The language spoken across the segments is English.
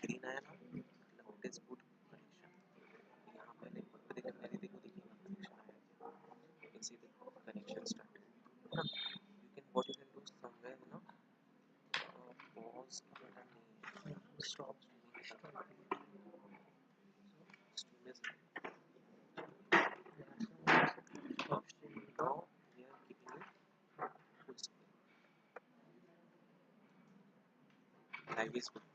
Green आया ना मतलब इट इज गुड कनेक्शन। यहाँ पहले देखो मेरे देखो देखिए कनेक्शन आया, you can see the connection started ना। you can what you can do somewhere you know pause button नहीं है, stop stream is now we are keeping it full screen, live is good।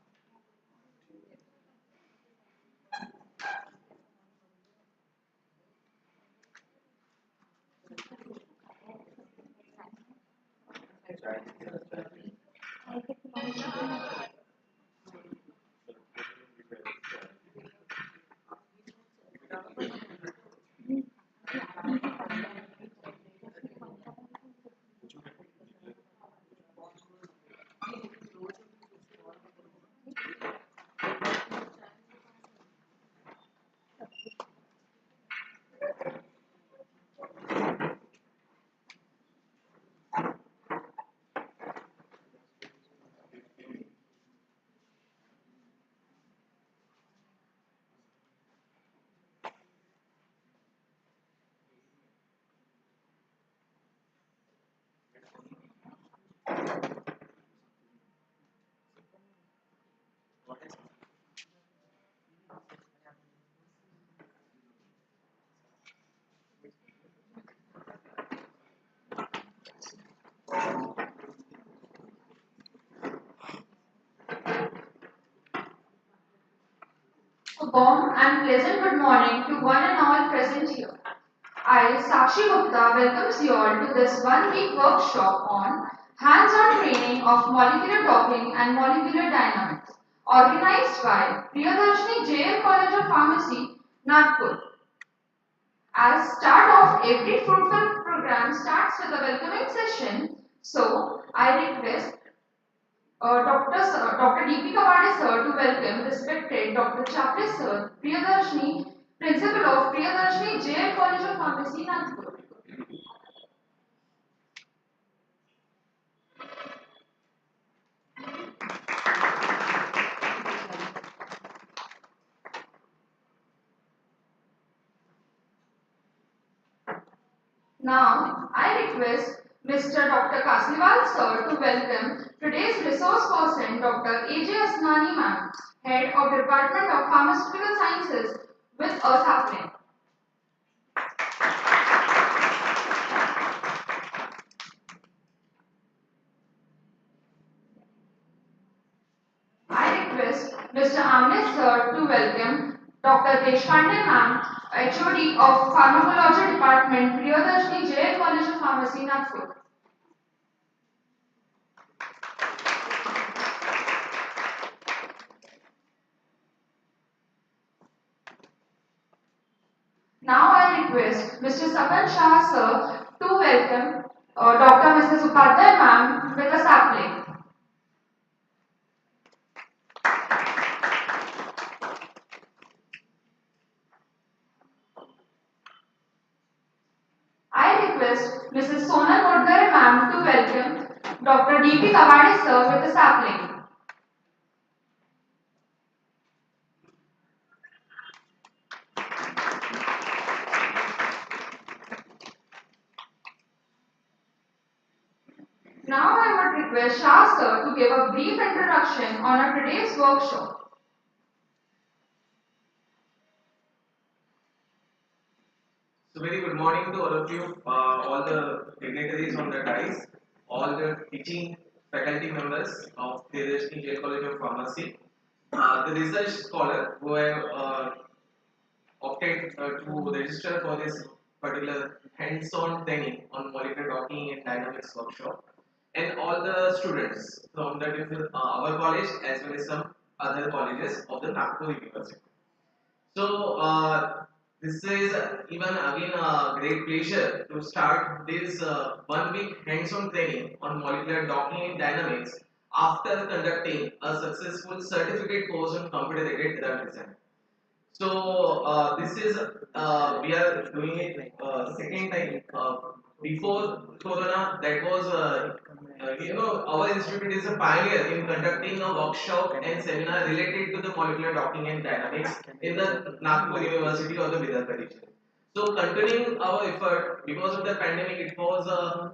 A warm and pleasant good morning to one and all present here. I, Sakshi Gupta, welcomes you all to this one-week workshop on hands-on training of molecular docking and molecular dynamics, organized by Priyadarshini JL College of Pharmacy, Nagpur. As start of every fruitful program starts with a welcoming session, so I request Dr. Deepika Wade sir to welcome respected Dr. Chaplis sir, Priyadarshini, Principal of Priyadarshini JL College of Pharmacy, Nagpur. Now, I request Mr. Dr. Kasliwal sir to welcome today's resource person, Dr. A.J. Asnani ma'am, Head of Department of Pharmaceutical Sciences with a sapling. I request Mr. Amnes sir to welcome Dr. Deshpande ma'am, HOD of Pharmacology Department, Priyadarshini JL College of Pharmacy, Nagpur. Now I request Mr. Sapan Shah sir to welcome Dr. Mrs. Upadhyay ma'am with a sapling. I request Mrs. Sonal Modgare ma'am to welcome Dr. D.P. Kawade sir with a sapling. Now I would request Shah sir to give a brief introduction on our today's workshop. So very good morning to all of you, all the dignitaries on the dais, all the teaching faculty members of Priyadarshini JL College of Pharmacy, the research scholar who have opted to register for this particular hands-on training on molecular docking and dynamics workshop, and all the students from the different, our college as well as some other colleges of the Nagpur University. So this is even again a great pleasure to start this 1 week hands-on training on molecular docking and dynamics after conducting a successful certificate course on computer-aided drug design. So this is we are doing it second time. Before Corona, that was Our institute is a pioneer in conducting a workshop and seminar related to the molecular docking and dynamics in the Nagpur University or the Vidarbha region. So, continuing our effort because of the pandemic, it was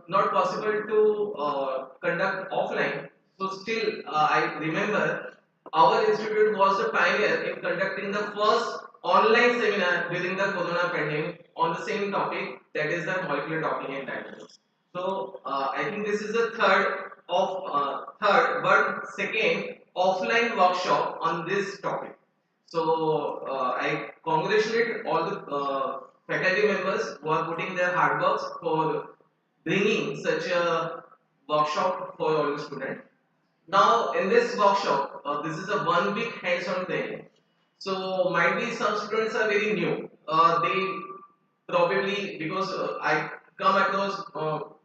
not possible to conduct offline. So, still, I remember our institute was the pioneer in conducting the first online seminar during the corona pandemic on the same topic, that is the molecular docking and dynamics. So I think this is the third but second offline workshop on this topic. So I congratulate all the faculty members who are putting their hard work for bringing such a workshop for all the students. Now, in this workshop, this is a 1 week hands-on training. So, might be some students are very new. They probably because I come across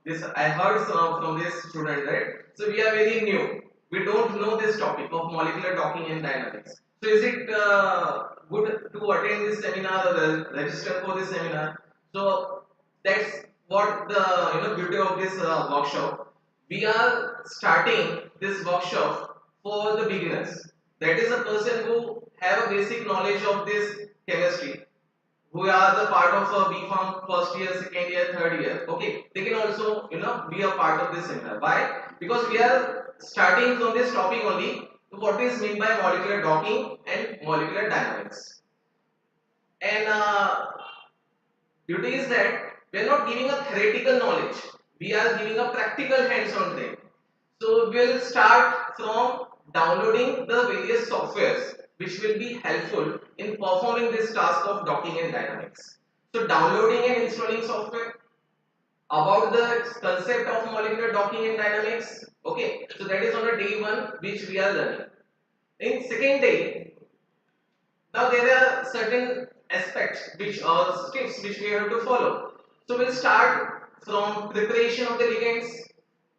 this, I heard from this student, right? So, we are very new. We don't know this topic of molecular docking and dynamics. So, is it good to attend this seminar or register for this seminar? So, that's what the beauty of this workshop. We are starting this workshop for the beginners. That is a person who have a basic knowledge of this chemistry, who are the part of a B Farm first year, second year, third year. Okay, they can also be a part of this seminar. Why? Because we are starting from this topic only. What is meant by molecular docking and molecular dynamics? And beauty is that we are not giving a theoretical knowledge. We are giving a practical hands-on training. So we'll start from downloading the various softwares which will be helpful in performing this task of docking and dynamics. So downloading and installing software, about the concept of molecular docking and dynamics. Okay, so that is on the day one which we are learning. In second day, now there are certain aspects which are steps which we have to follow. So we'll start from preparation of the ligands,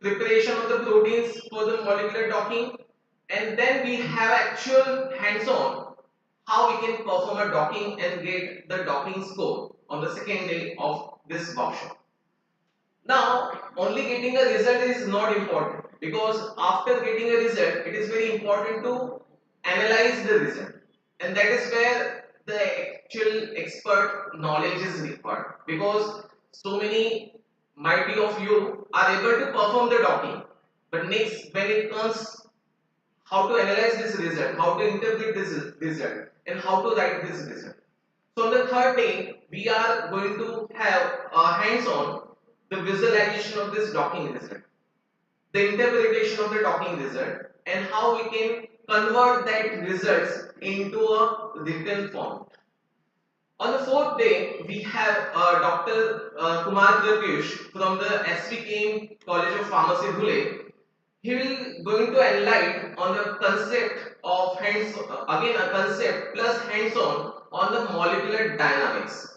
preparation of the proteins for the molecular docking, and then we have actual hands-on how we can perform a docking and get the docking score on the second day of this workshop. Now, only getting a result is not important, because after getting a result, it is very important to analyze the result, and that is where the actual expert knowledge is required. Because so many might be of you are able to perform the docking, but next when it comes how to analyze this result, how to interpret this result, and how to write this result. So on the third day, we are going to have hands-on the visualization of this docking result, the interpretation of the docking result, and how we can convert that results into a written form. On the fourth day, we have Dr. Kumar Pratyush from the SVKM College of Pharmacy, Dhule. He will going to enlighten on the concept of again a concept plus hands-on on the molecular dynamics,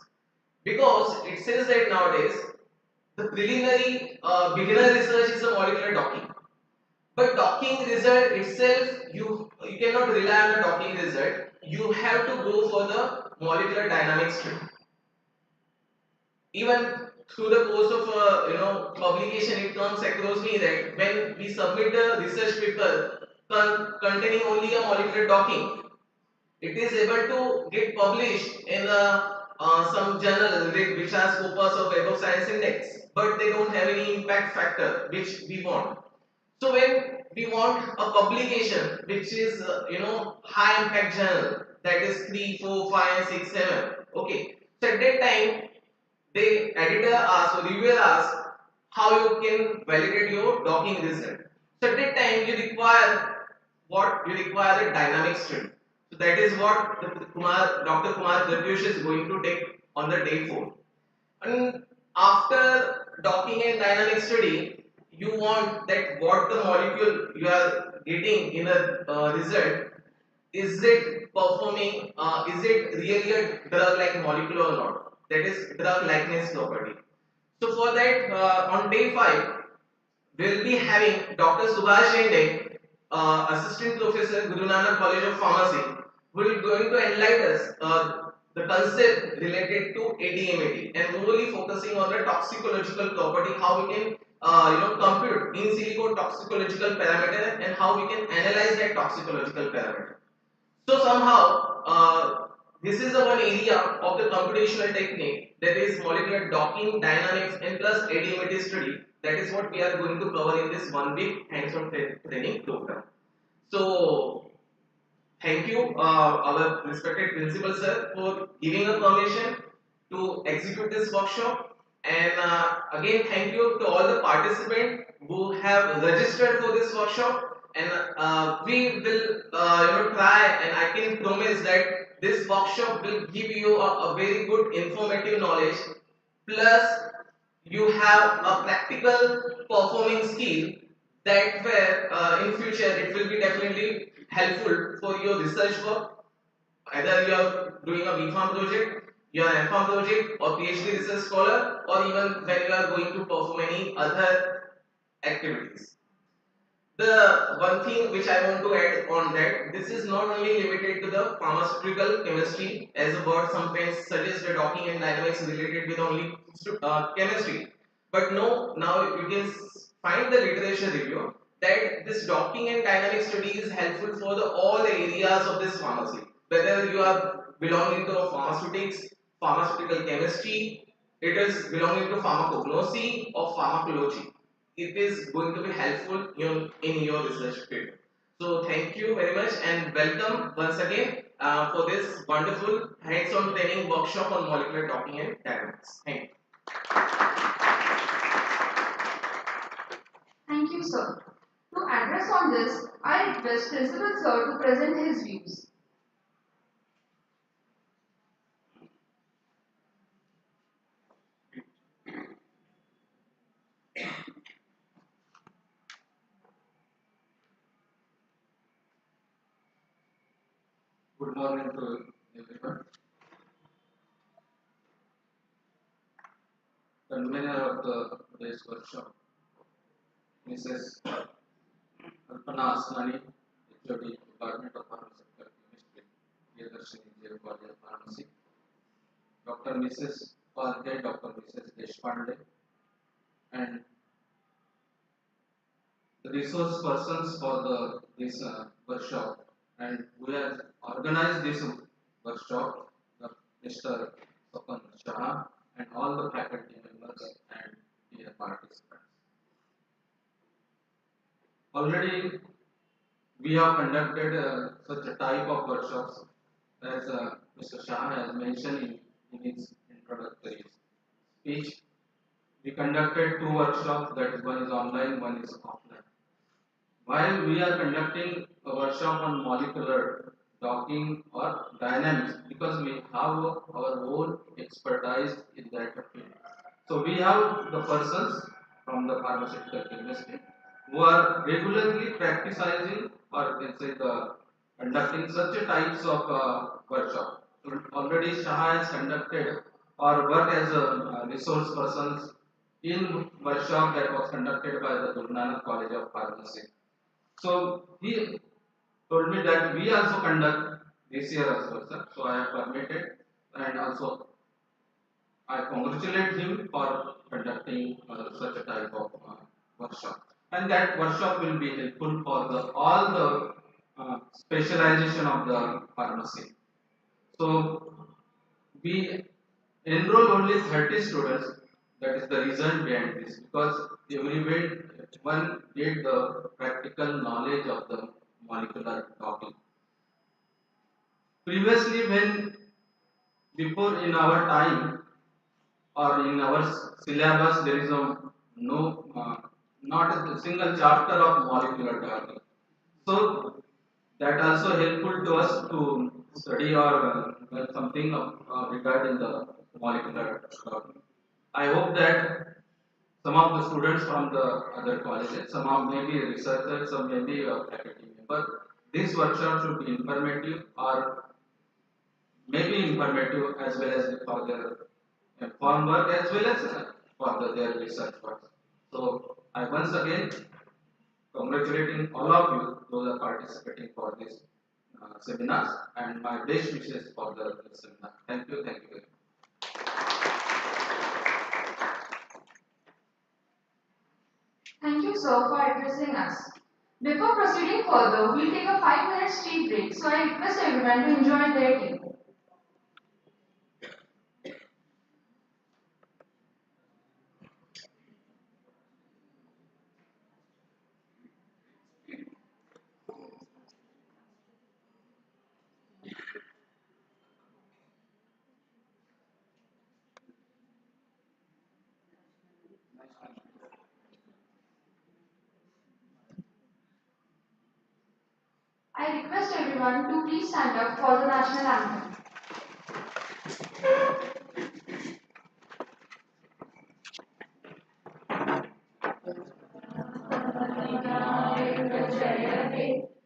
because it says that nowadays the preliminary beginner research is a molecular docking, but docking result itself, you cannot rely on the docking result. You have to go for the molecular dynamics stream. Even through the course of publication, it comes across me that when we submit the research paper containing only a molecular docking, it is able to get published in some journal which has Scopus of Web of Science Index, but they don't have any impact factor which we want. So when we want a publication which is high impact journal, that is 3, 4, 5, 6, 7. Okay, so at that time the editor asks or reviewer asks how you can validate your docking result. So at that time you require what? You require a dynamic string. So that is what Dr. Kumar Pratyush is going to take on the day 4. And after docking and dynamic study, you want that what the molecule you are getting in a result, is it performing, is it really a drug like molecule or not? That is drug likeness property. So for that, on day 5, we'll be having Dr. Subhash Shende, Assistant Professor, Guru Nanak College of Pharmacy, who will going to enlighten us the concept related to ADMAT and morely focusing on the toxicological property, how we can compute in silico toxicological parameter and how we can analyze that toxicological parameter. So somehow, this is the one area of the computational technique, that is molecular docking, dynamics, and plus ADMT study. That is what we are going to cover in this 1 week hands-on training program. So thank you, our respected principal sir, for giving a permission to execute this workshop. And again, thank you to all the participants who have registered for this workshop. And we will, try, and I can promise that this workshop will give you a very good informative knowledge. Plus, you have a practical performing skill that where in future it will be definitely helpful for your research work. Either you are doing a BPharm project, you are an MPharm project, or PhD research scholar, or even when you are going to perform any other activities. The one thing which I want to add on that, this is not only limited to the pharmaceutical chemistry, as a word sometimes suggests the docking and dynamics related with only chemistry. But no, now you can find the literature review that this docking and dynamic study is helpful for the all the areas of this pharmacy. Whether you are belonging to a pharmaceutics, pharmaceutical chemistry, it is belonging to pharmacognosy or pharmacology, it is going to be helpful in your research field. So thank you very much and welcome once again for this wonderful hands-on training workshop on molecular docking and dynamics. Thank you. Thank you, sir. To address on this, I request Principal Sir to present his views. Good morning to everyone. Convener of the today's workshop, Mrs. Kalpana Asnani, HOD, Department of Pharmaceutical Chemistry, Priyadarshini Engineering College of Pharmacy, Dr. Mrs. Parke, Dr. Mrs. Deshpande, and the resource persons for this workshop, and who has organized this workshop, Mr. Sapan Shah, and all the faculty members and dear participants. Already we have conducted such a type of workshops as Mr. Shah has mentioned in his introductory speech. We conducted two workshops, that is, one is online, one is offline. While we are conducting a workshop on molecular docking or dynamics, because we have our own expertise in that field. So we have the persons from the pharmaceutical chemistry who are regularly practicing, or you can say the conducting such a types of workshop. So already Shah has conducted or worked as a resource persons in workshop that was conducted by the Guru Nanak College of Pharmacy. So he told me that we also conduct this year as well, sir. So I have permitted, and also I congratulate him for conducting such a type of workshop. And that workshop will be helpful for all the specialization of the pharmacy. So we enroll only 30 students. That is the reason behind this, because everyone get the practical knowledge of the molecular docking. Previously, when before in our time or in our syllabus, there is no not a single chapter of molecular docking. So that also helpful to us to study or learn something regarding the molecular docking. I hope that some of the students from the other colleges, some of maybe researchers, some maybe faculty member, this workshop should be informative or maybe informative as well as for their farm work as well as for their research work. So I once again congratulating all of you those are participating for this seminars, and my best wishes for the seminar. Thank you very much. you, sir, for addressing us. Before proceeding further, we'll take a 5 minute tea break, so I request everyone to enjoy their tea. I request everyone to please stand up for the national anthem.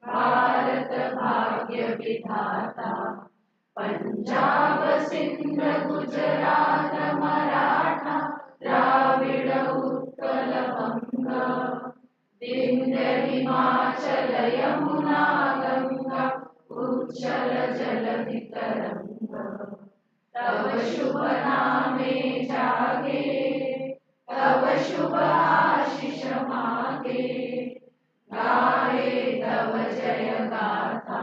Bharat भाग्य विधाता पंजाब सिंध गुजरात मराठा द्राविड उत्कल बंग विंध्य हिमाचल यमुना गंगा उच्चल जलधि तरंग तब शुभ नामे जागे तब शुभ आशीष मागे गाए तव जय गाथा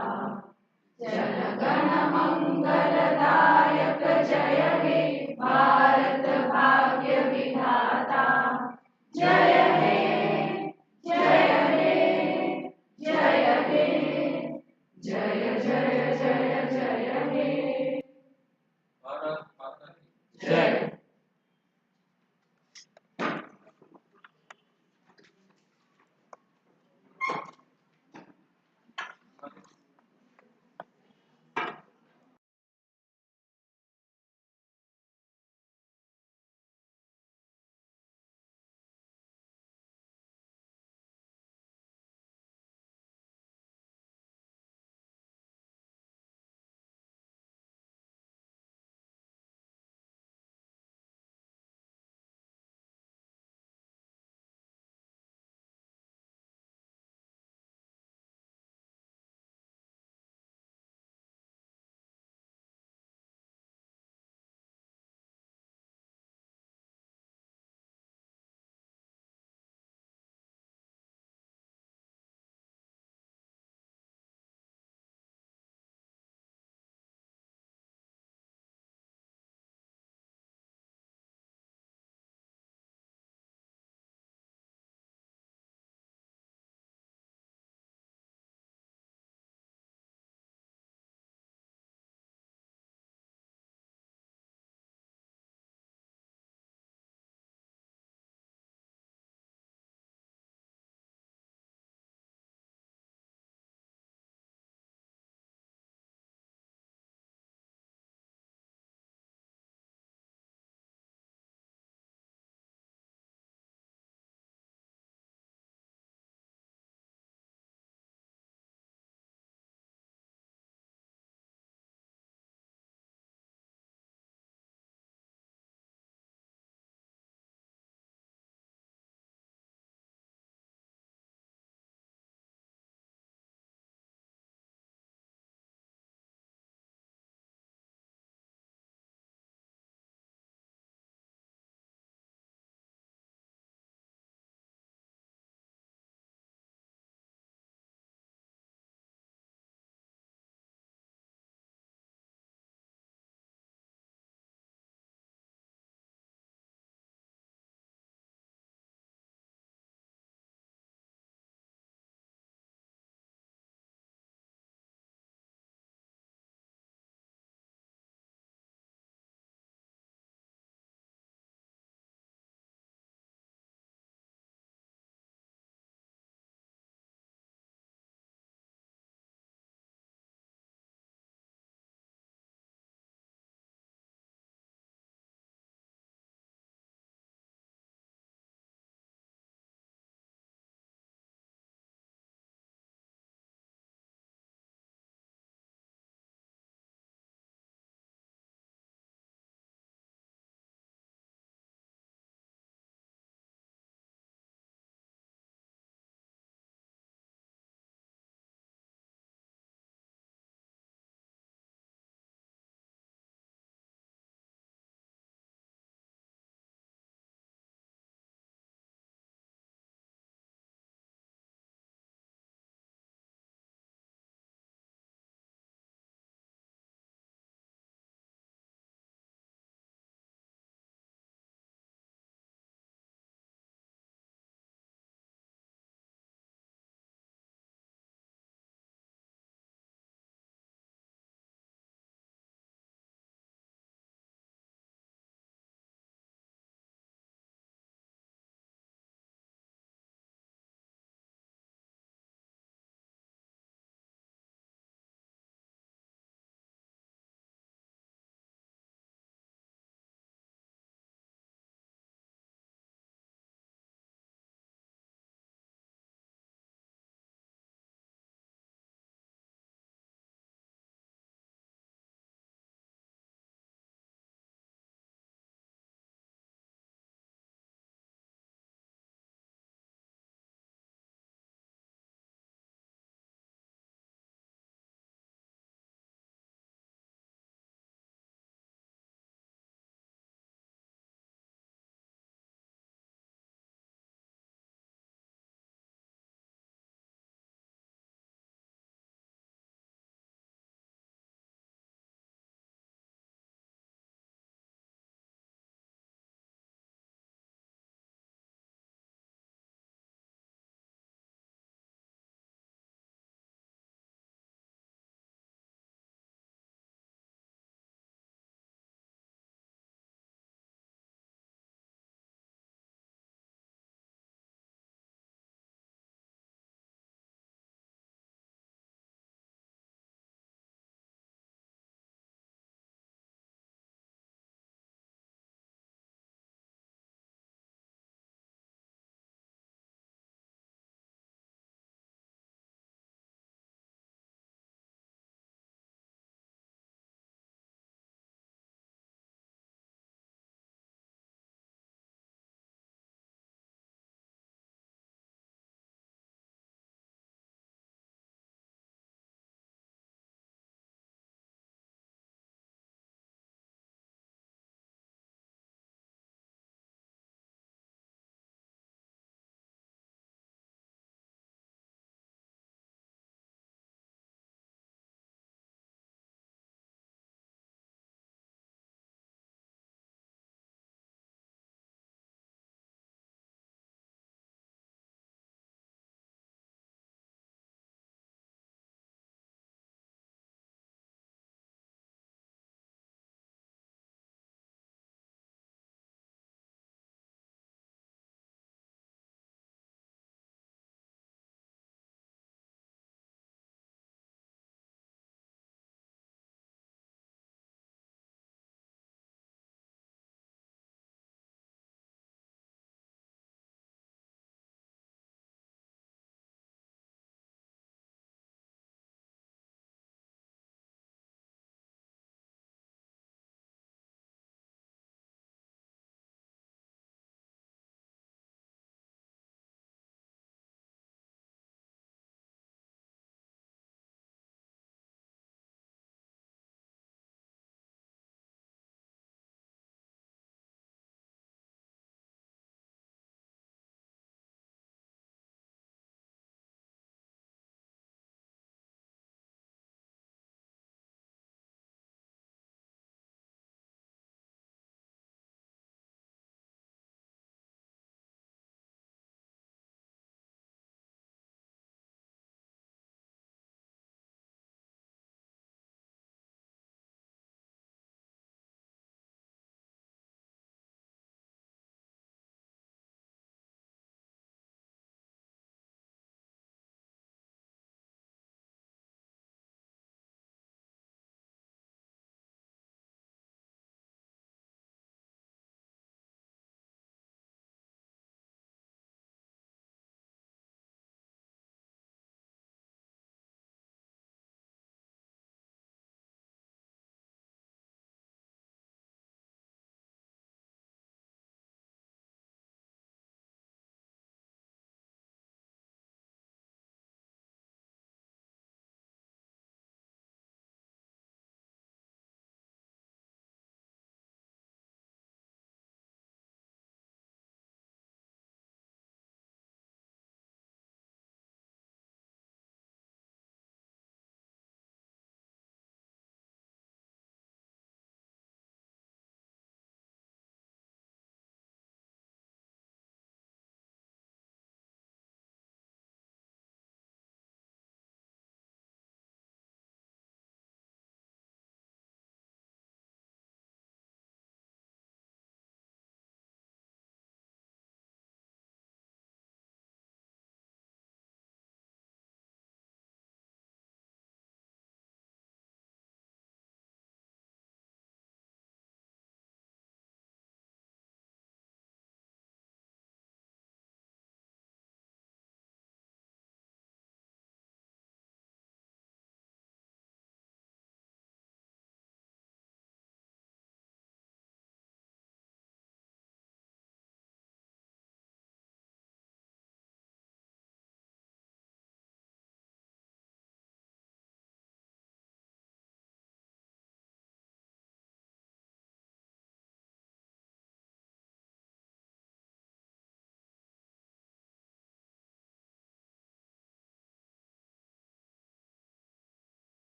जनगण मंगलदायक जय हे भारत भाग्य विधाता जय हे जय हे जय हे जय जय जय जय हे भारत माता की जय।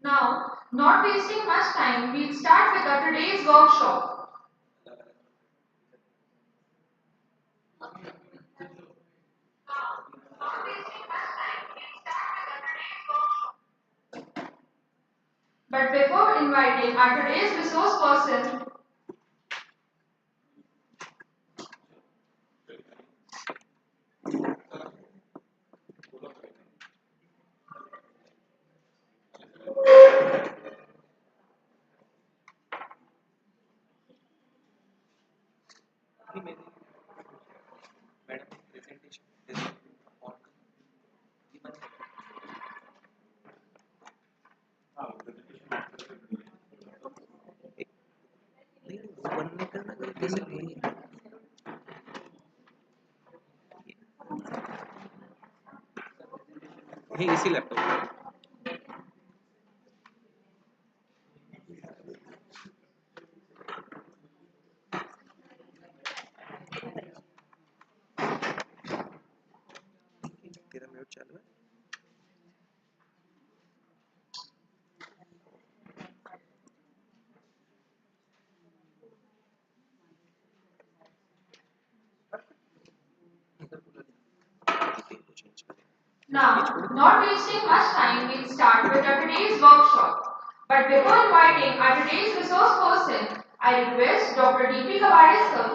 Now, not wasting much time, we'll start with our today's workshop. But before inviting our today's resource person, कि मेरी मैडम की प्रेजेंटेशन इज ऑन इवन नहीं वो बनने का ना गलती से ये इसी लैपटॉप में तेरा म्यूट चालू है इधर बोला नहीं वो चेंज करें now, not wasting much time, we'll start with our today's workshop. But before inviting our today's resource person, I request Dr. D.P. Kavade sir.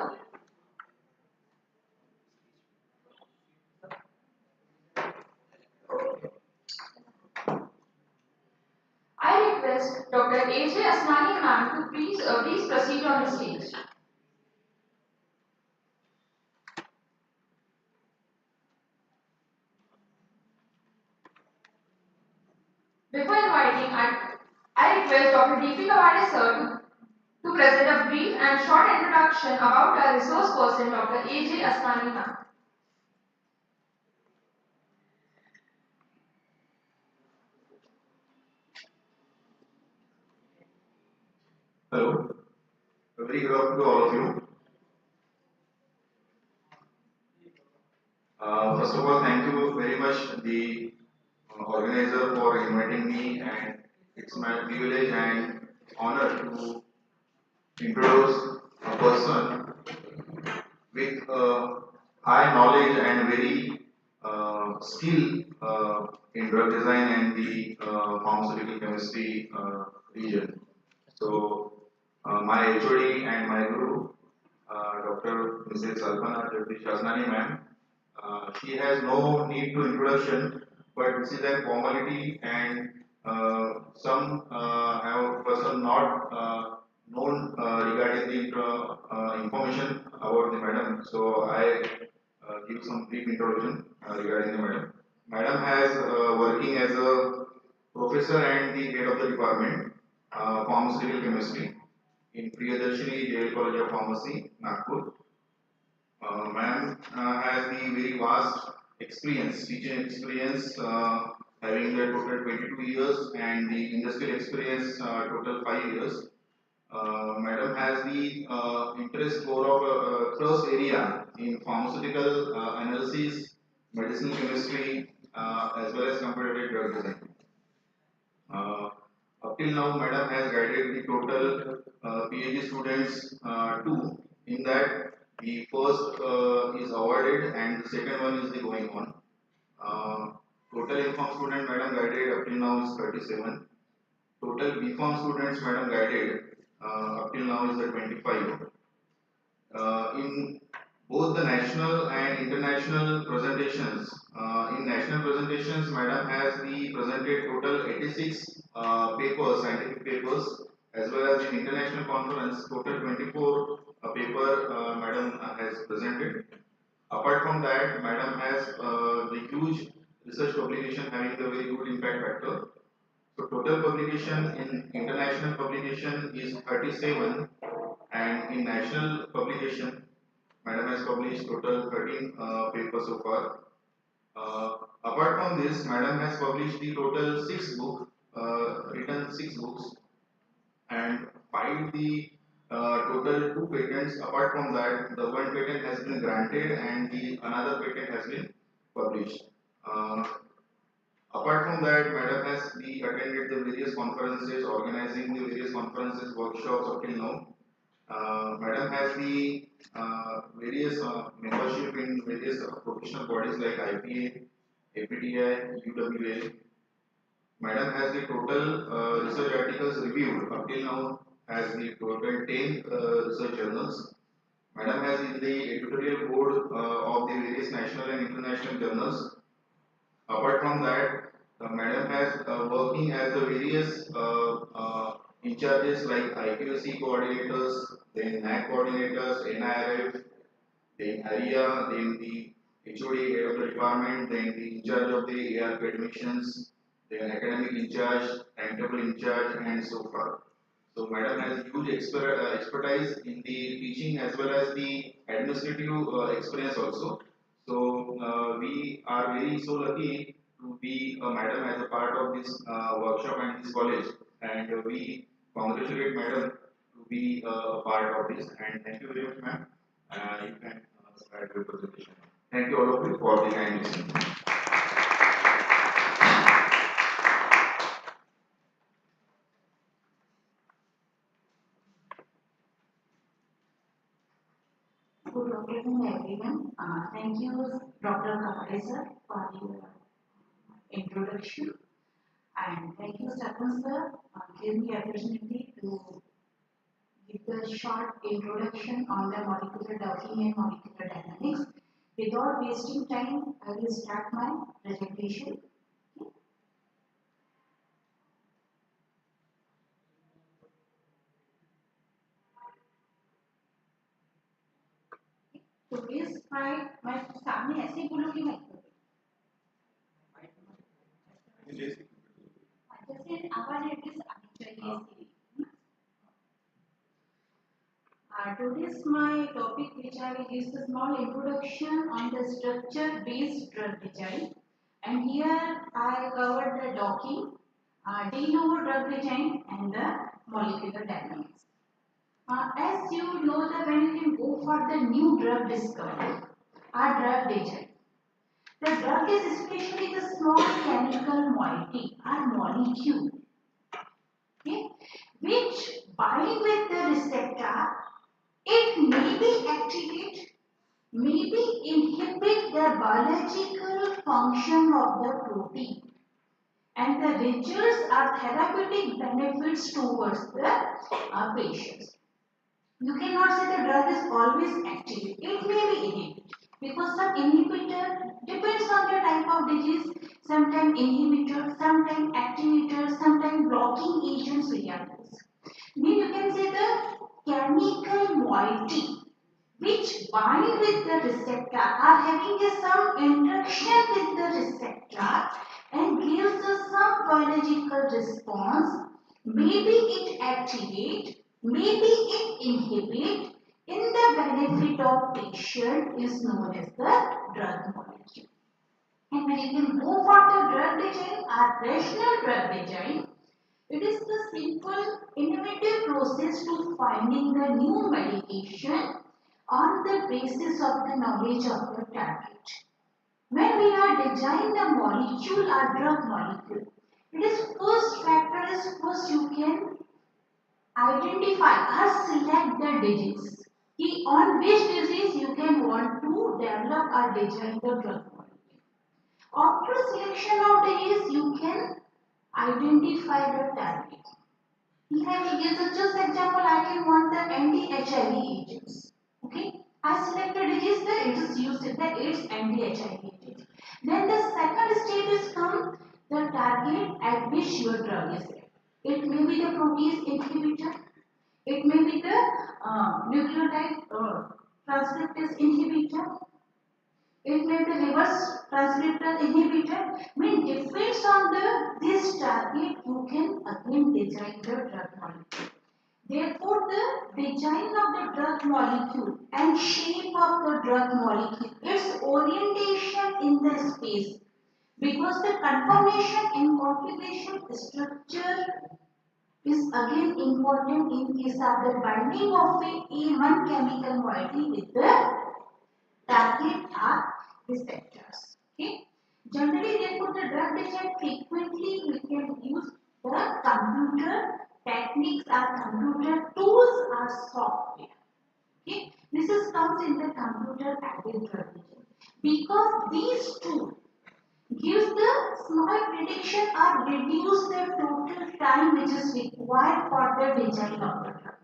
I request Dr. A.J. Asnani ma'am to please proceed on the stage. Before inviting, I request Dr. D.P. Kavade sir to present a brief and short introduction about our resource person, Dr. A.J. Asnani ma'am. Hello, a very good afternoon to all of you. First of all, thank you very much, the organizer, for inviting me, and it's my privilege and honor to introduce a person with high knowledge and very skill in drug design and the pharmaceutical chemistry region. So, my HOD and my guru, Dr. Mrs. Alpana Jagdish Jasnani ma'am, she has no need to introduction, but this is a formality, and some have person not known regarding the information about the madam. So I give some brief introduction regarding the madam. Madam has working as a professor and the head of the department, pharmaceutical chemistry in Priyadarshini JL College of Pharmacy, Nagpur. Ma'am has the very vast experience, teaching experience, having the total 22 years, and the industrial experience total 5 years. Madam has the interest core of thrust area in pharmaceutical analysis, medicinal chemistry, as well as comparative drug design. Uh, Up till now, Madam has guided the total PhD students two. In that, the first is awarded, and the second one is the going on. Uh, Total inform student Madam guided up till now is 37. Total BPharm students Madam guided up till now is the 25. In both the national and international presentations. In national presentations, Madam has the presented total 86 papers, scientific papers, as well as in international conference, total 24 paper Madam has presented. Apart from that, Madam has the huge research publication having the very good impact factor. So total publication in international publication is 37, and in national publication, Madam has published total 13 papers so far. Apart from this, Madam has published the total 6 books, written 6 books, and filed the total 2 patents. Apart from that, the one patent has been granted and the another patent has been published. Uh, Apart from that, Madam has attended the various conferences, organizing the various conferences, workshops up till now. Madam has the various membership in various professional bodies like IPA, APTI, UWA. Madam has the total research articles reviewed up till now has the total 10 research journals. Madam has in the editorial board of the various national and international journals. Apart from that, Madam has working as the various in charges like IQC coordinators, then NAC coordinators, NIRF, then ARIA, then the HOD head of the department, then the in charge of the ARP admissions, then academic in charge, timetable in charge, and so far. So, Madam has huge expertise in the teaching as well as the administrative experience also. So, we are very so lucky to be a Madam as a part of this workshop and this college, and we congratulate Madam to be a part of this. And thank you very much, ma'am. You can start your presentation. Thank you all of you for the kind listening. Good afternoon, everyone. Thank you, Dr. Kapade sir, for your introduction. And thank you, Stefan sir, giving me opportunity to give the short introduction on the molecular docking and molecular dynamics. Without wasting time, I will start my presentation. तो इस मैं सामने ऐसे ही बोलूँगी मैं जैसे आवाज address आनी चाहिए इसके लिए today's my topic which I will give a small introduction on the structure based drug design, and here I covered the docking, de novo drug design and the molecular dynamics. As you know that when you can go for the new drug discovery or drug design, the drug is especially the small chemical moiety or molecule, okay, which bind with the receptor. It may be activate, may be inhibit the biological function of the protein, and the results are therapeutic benefits towards the patients. You cannot say the drug is always active. It may be inhibited because some inhibitor depends on the type of disease. Sometimes inhibitor, sometimes activator, sometimes blocking agents reactors. Then you can say the chemical moiety which bind with the receptor are having some interaction with the receptor and gives us some biological response. Maybe it activate, maybe it inhibit in the benefit of patient is known as the drug molecule. And when you can go for the drug design or rational drug design, it is the simple innovative process to finding the new medication on the basis of the knowledge of the target. When we are designing the molecule or drug molecule, it is first factor is first you can identify or select the disease. On which disease you can want to develop or design the drug molecule. After selection of disease, you can identify the target. Here I will give the just example. I can want the anti-HIV agents. Okay, I select the disease. It is used in the AIDS anti-HIV agents. Then the second step is come the target at which your drug is there. It may be the protease inhibitor. It may be the nucleotide transcriptase inhibitor. It may be the reverse transcriptase inhibitor. Mean depends on this target you can again design the drug molecule. Therefore, the design of the drug molecule and shape of the drug molecule, its orientation in the space, because the conformation and configuration structure is again important in case of the binding of one chemical moiety with the target or receptors. Okay. Generally, they put the drug design frequently. We can use the computer techniques or computer tools or software. Okay, this is comes in the computer aided drug design because these tools gives the small prediction or reduce the total time which is required for the design of the drug.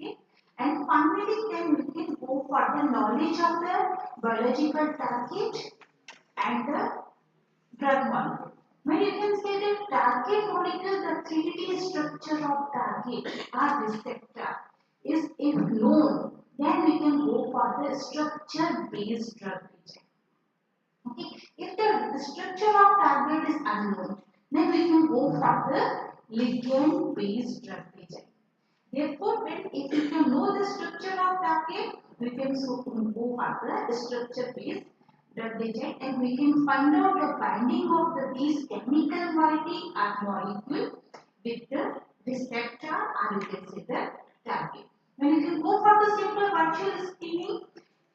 Okay? And finally, then we can go for the knowledge of the biological target and the drug molecule. When you can say the target molecule, the 3D structure of target or receptor is if known, then we can go for the structure based drug design. Okay. If the structure of target is unknown, then we can go for the ligand based drug design. Therefore, when if we can know the structure of target, we can go for the structure based drug design and we can find out the binding of these chemical moiety or molecule with the receptor or you can say the target. When you can go for the simple virtual screening,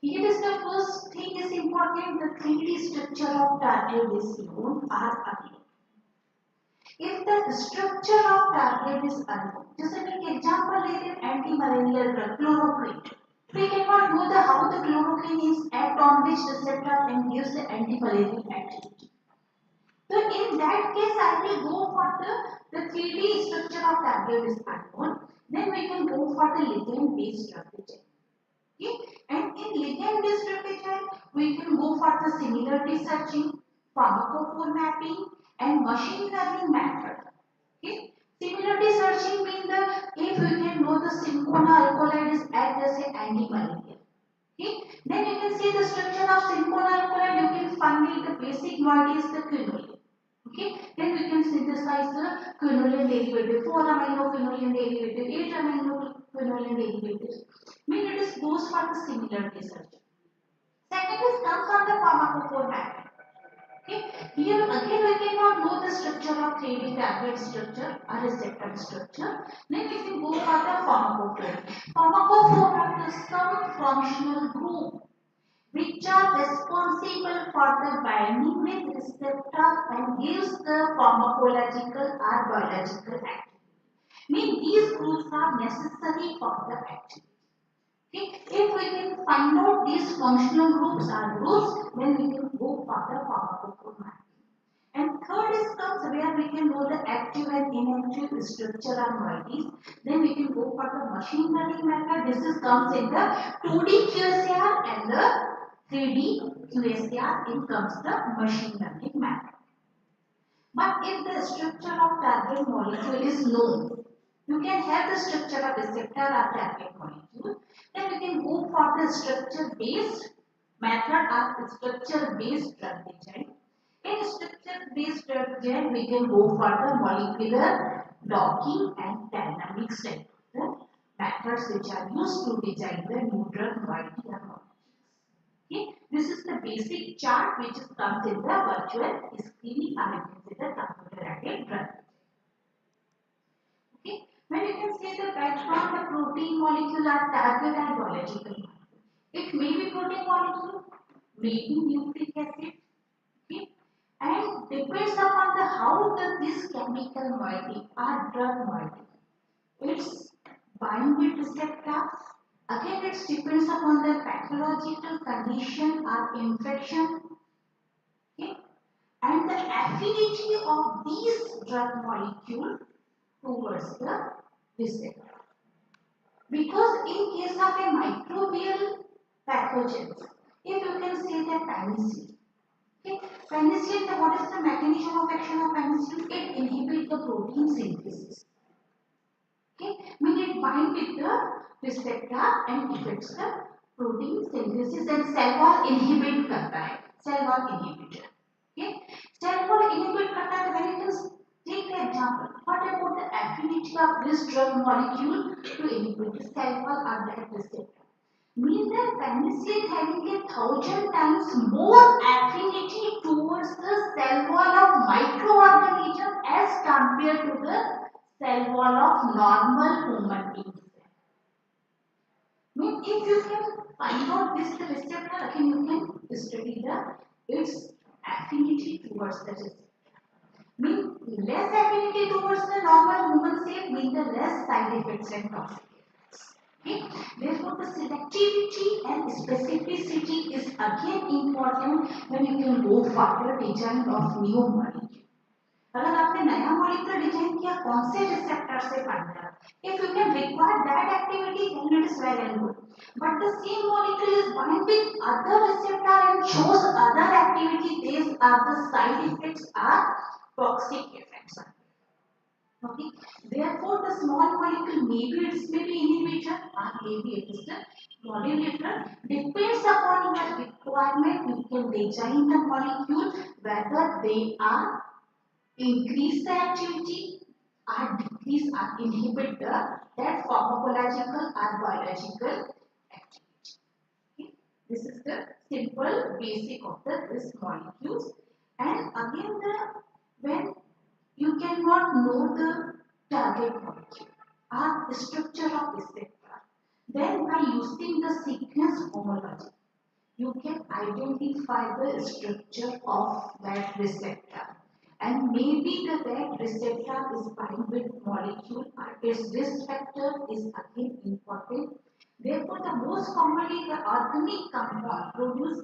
here is the first thing is important, the 3D structure of target is known or unknown. If the structure of target is unknown, just like example later anti-malarial drug chloroquine. We cannot know the how the chloroquine is act on which receptor and gives the anti-malarial activity. So in that case, I will go for the 3D structure of target is unknown. Then we can go for the ligand based drug design. Okay? And in ligand based drug design, we can go for the similarity searching, pharmacophore mapping, and machine learning method. Okay? Similarity searching means the if we can know the cinchona alkaloid is act as an anti-malarial. Okay? Then you can see the structure of cinchona alkaloid. You can find the basic word is the quinoline. Okay? Then we can synthesize the quinoline derivative, 4 amino quinoline derivative, 8 amino quinoline derivatives. Mean it is goes for the similarity search. Second is comes on the pharmacophore mapping. Okay? Here again we cannot know the structure of 3D tablet structure or receptor structure. Then we can go for the pharmacophore. Pharmacophore are the some functional group which are responsible for the binding with receptors and gives the pharmacological or biological activity. Mean these groups are necessary for the activity. Okay. If we can find out these functional groups or groups, then we can go for the pharmacophore mapping. And third is comes where we can know the active and inactive structure and moieties. Then we can go for the machine learning method. This is comes in the 2D QSAR and the 3D QSAR. It comes the machine learning method. But if the structure of target molecule is known, you can have the structure of receptor or target molecule. Then we can go for the structure based method or structure based drug design. In structure based drug design, we can go for the molecular docking and dynamic study, the methods which are used to design the new drug moiety or molecules. Okay, this is the basic chart which comes in the virtual screening or you can say the computer aided drug. Okay, when you can say the background, the protein molecule are target and biological molecule. It may be protein molecule, may be nucleic acid. Okay, and depends upon the how this chemical moiety or drug moiety. It's bind with receptors. Again, it depends upon the pathological condition or infection. Okay, and the affinity of these drug molecule towards the receptor. Because in case of a microbial pathogens, if you can say the penicillin, okay, penicillin, what is the mechanism of action of penicillin? It inhibits the protein synthesis. Okay, mean it bind with the receptor and affects the protein synthesis and cell wall inhibit करता है, cell wall inhibitor. Okay, cell wall inhibit करता है. When you can take the example, what about the affinity of this drug molecule to inhibit the cell wall or that receptor? Mean that penicillin having 1,000 times more affinity towards the cell wall of microorganism as compared to the cell wall of normal human beings. Mean if you can find out this receptor, again you can study its affinity towards the receptor. Mean less affinity towards the normal human cell mean the less side effects and consequences. Okay? Therefore, the selectivity and specificity is again important when you can go for the design of new molecule. अगर आपने नया molecule design किया कौन से receptor से bind है if you can require that activity then it is well and good but the same molecule is bound with other receptor and shows other activity these are the side effects are toxic effects okay therefore the small molecule maybe it may be inhibitor or maybe it is the modulator depends upon your requirement you can design the molecule whether they are increase the activity or decrease or inhibit the that pharmacological or biological activity. Okay? This is the simple basic of this molecules and again the when you cannot know the target molecule or structure of receptor then by using the sequence homology you can identify the structure of that receptor and maybe that receptor is bound with molecule or its risk factor is again important. Therefore, the most commonly the organic compound produced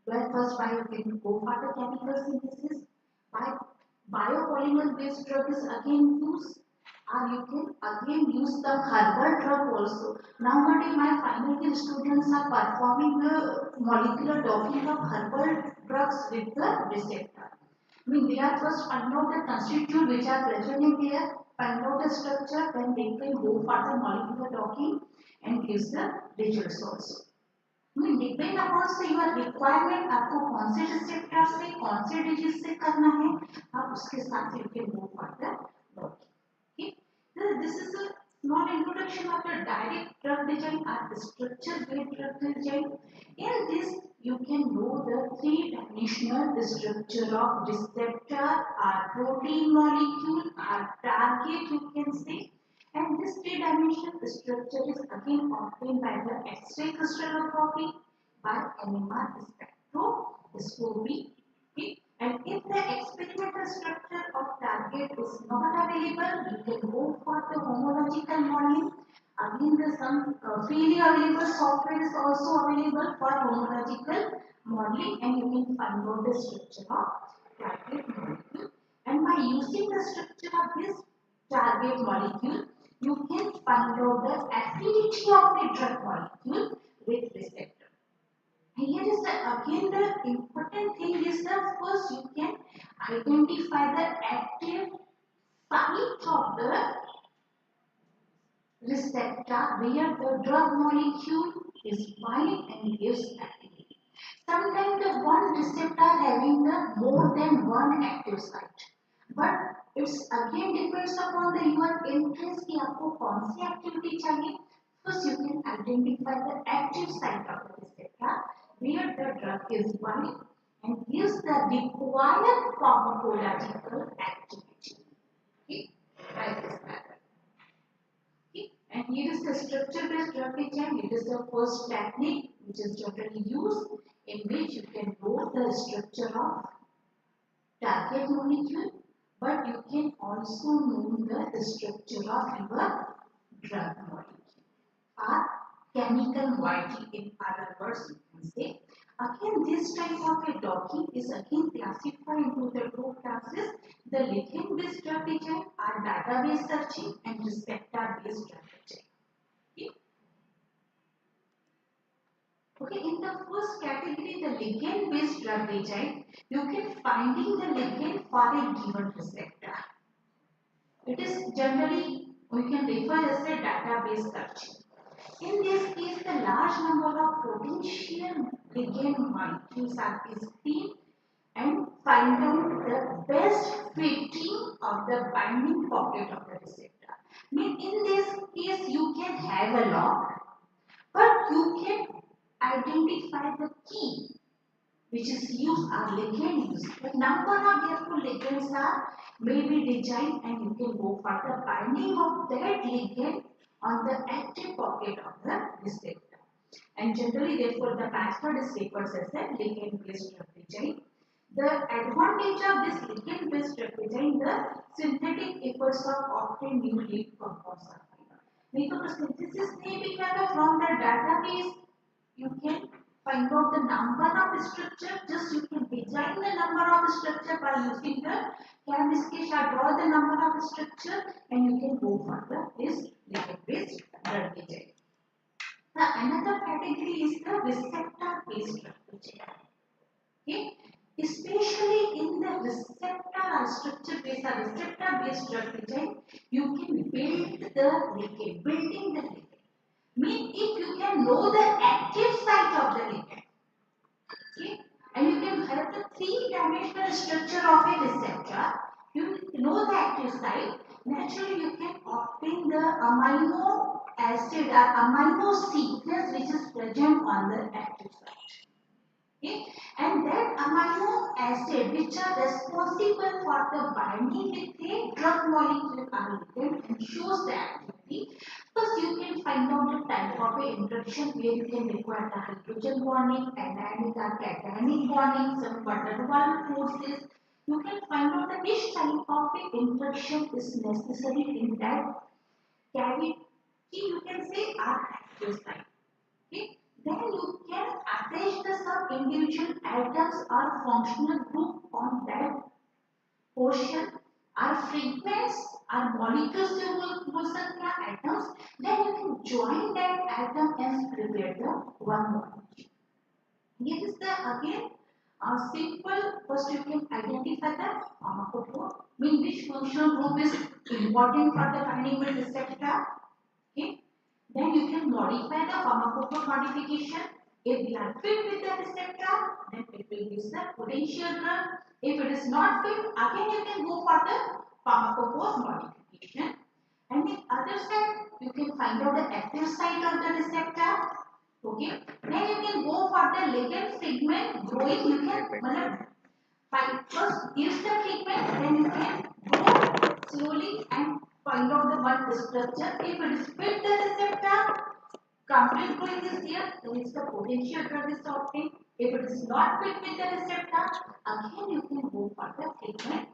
well first by you can go for the chemical synthesis by biopolymer based drug is again used or you can again use the herbal drug also. Nowadays, my final year students are performing the molecular docking of herbal drugs with the receptor. I mean, they are first find out the constituent which are present in there, find out the structure, then they can go for the molecular docking and gives the results also. I mean, depend upon से your requirement आपको कौन से receptor से कौन से disease से करना है आप उसके साथ you can go for the docking. Okay, so this is a small introduction of the direct drug design or structure-based drug design. In this, you can know the three-dimensional structure of receptor or protein molecule or target, you can say. And this three-dimensional structure is again obtained by the X-ray crystallography by NMR spectroscopy. Okay? And if the experimental structure of target is not available, you can go for the homological modeling. Again, the some freely available software is also available for homological modeling, and you can find out the structure of target molecule. And by using the structure of this target molecule, you can find out the affinity of the drug molecule with receptor. Here is the again the important thing is that first you can identify the active site of the receptor where the drug molecule is bind and gives activity. Sometimes the one receptor having the more than one active site, but it's again depends upon the your interest कि आपको कौन सी activity चाहिए. First you can identify the active site of the receptor where the drug is bound and gives the required pharmacological activity. Okay, like this method. Okay, and here is the structure-based drug design. It is the first technique which is generally used in which you can know the structure of target molecule, but you can also know the structure of your drug molecule or chemical moiety in other words you can say. Again, this type of a docking is again classified into the two classes, the ligand-based drug design or database searching and receptor-based drug design. Okay. Okay, in the first category, the ligand-based drug design, you can finding the ligand for a given receptor. It is generally, we can refer as a database searching. In this case, the large number of potential ligand molecules are seen and find out the best fitting of the binding pocket of the receptor. I mean, in this case, you can have a lot, but you can identify the key which is used or ligand used. The number of therefore ligands are maybe designed and you can go for the binding of that ligand on the active pocket of the receptor. And generally therefore the method is referred as a ligand based drug design. The advantage of this ligand-based drug design, the synthetic efforts of obtain new lead compounds are found. नहीं तो synthesis नहीं भी क्या था, from the database you can find out the number of structure. Just you can design the number of structure by using the chemistry shall draw the number of structure and you can go for the this ligand-based drug design. The another category is the receptor-based drug design. Okay, especially in the receptor or structure-based or receptor-based drug design, you can build the ligand. Building the ligand means if you can know the active site of the ligand, okay, and you can have the three-dimensional structure of a receptor. You know the active site. Naturally, you can obtain the amino acid or amino sequence which is present on the active site. Okay, and that amino acid which are responsible for the binding with a drug molecule or ligand and shows the activity. First, you can find out the type of a interaction where you can require the hydrogen bonding, anionic or cationic bonding, some van der forces. You can find out that which type of a interaction is necessary in that cavity. You can say are active site. Okay. Then you can attach the some individual atoms or functional group on that portion or fragments or molecules जो बोल सकते हैं atoms. Then you can join that atom and prepare the one molecule. Here is the again simple. First you can identify the pharmacophore, mean which functional group is important for the binding with receptor. Okay. Then you can modify the pharmacophore modification. If they are fit with the receptor, then it will use the potential drug. If it is not fit, again you can go for the pharmacophore modification. And the other side, you can find out the active site of the receptor. Okay. Then you can go for the ligand fragment growing. You can first use the fragment, then you can go slowly and find out the one structure. If it is fit the receptor, complete growing is here, then it's the potential drug is obtained. If it is not fit with the receptor, again you can go for the fragment,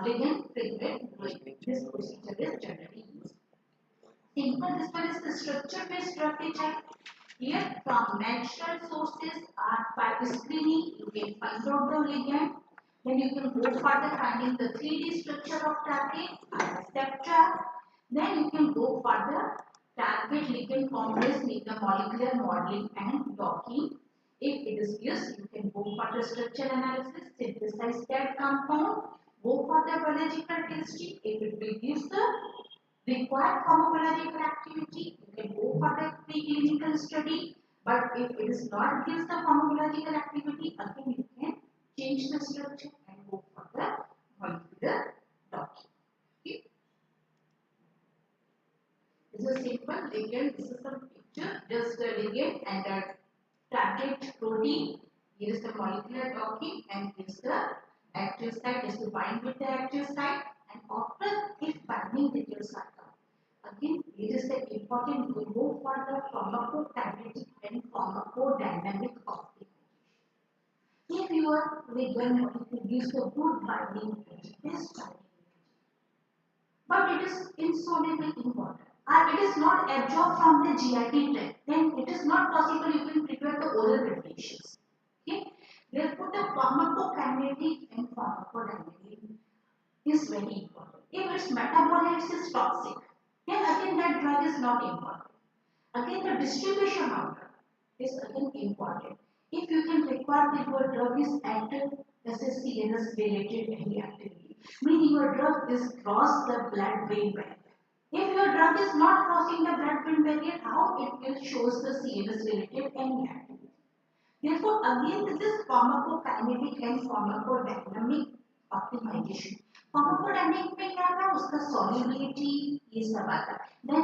ligand fragment growing. This procedure is generally used. Simple, this one is the structure-based drug design. Here from natural sources or by screening, you can find out the ligand. Then you can go for the finding the 3D structure of target or receptor. Then you can go for the target ligand complex, make the molecular modeling and docking. If it is used, you can go for the structure analysis, synthesize that compound, go for the biological testing. If it will use the required pharmacological activity, you can go for the preclinical study. But if it is not gives the pharmacological activity, again you can change the structure and go for the molecular docking. Okay. This is simple ligand. This is some picture, just a ligand and a target protein. Here is the molecular docking and here is the active site is to bind with the active site. And after if binding with your site, again it is the important to go for the pharmacokinetic and pharmacodynamic optimization. If your ligand produce the good binding best binding, but it is insoluble in water or it is not absorbed from the GIT tract, then it is not possible you can prepare the oral preparations. Okay? Therefore, the pharmacokinetic and pharmacodynamic is very important. If its metabolites is toxic, then again that drug is not important. Again, the distribution of drug is again important. If you can require that your drug is active as a CNS related any activity, meaning your drug is cross the blood-brain barrier. If your drug is not crossing the blood-brain barrier, how it will shows the CNS related any activity. Therefore, again this is pharmacokinetic and pharmacodynamic optimization. Pharmacodynamic में क्या था उसका solubility ये सब आता है. Then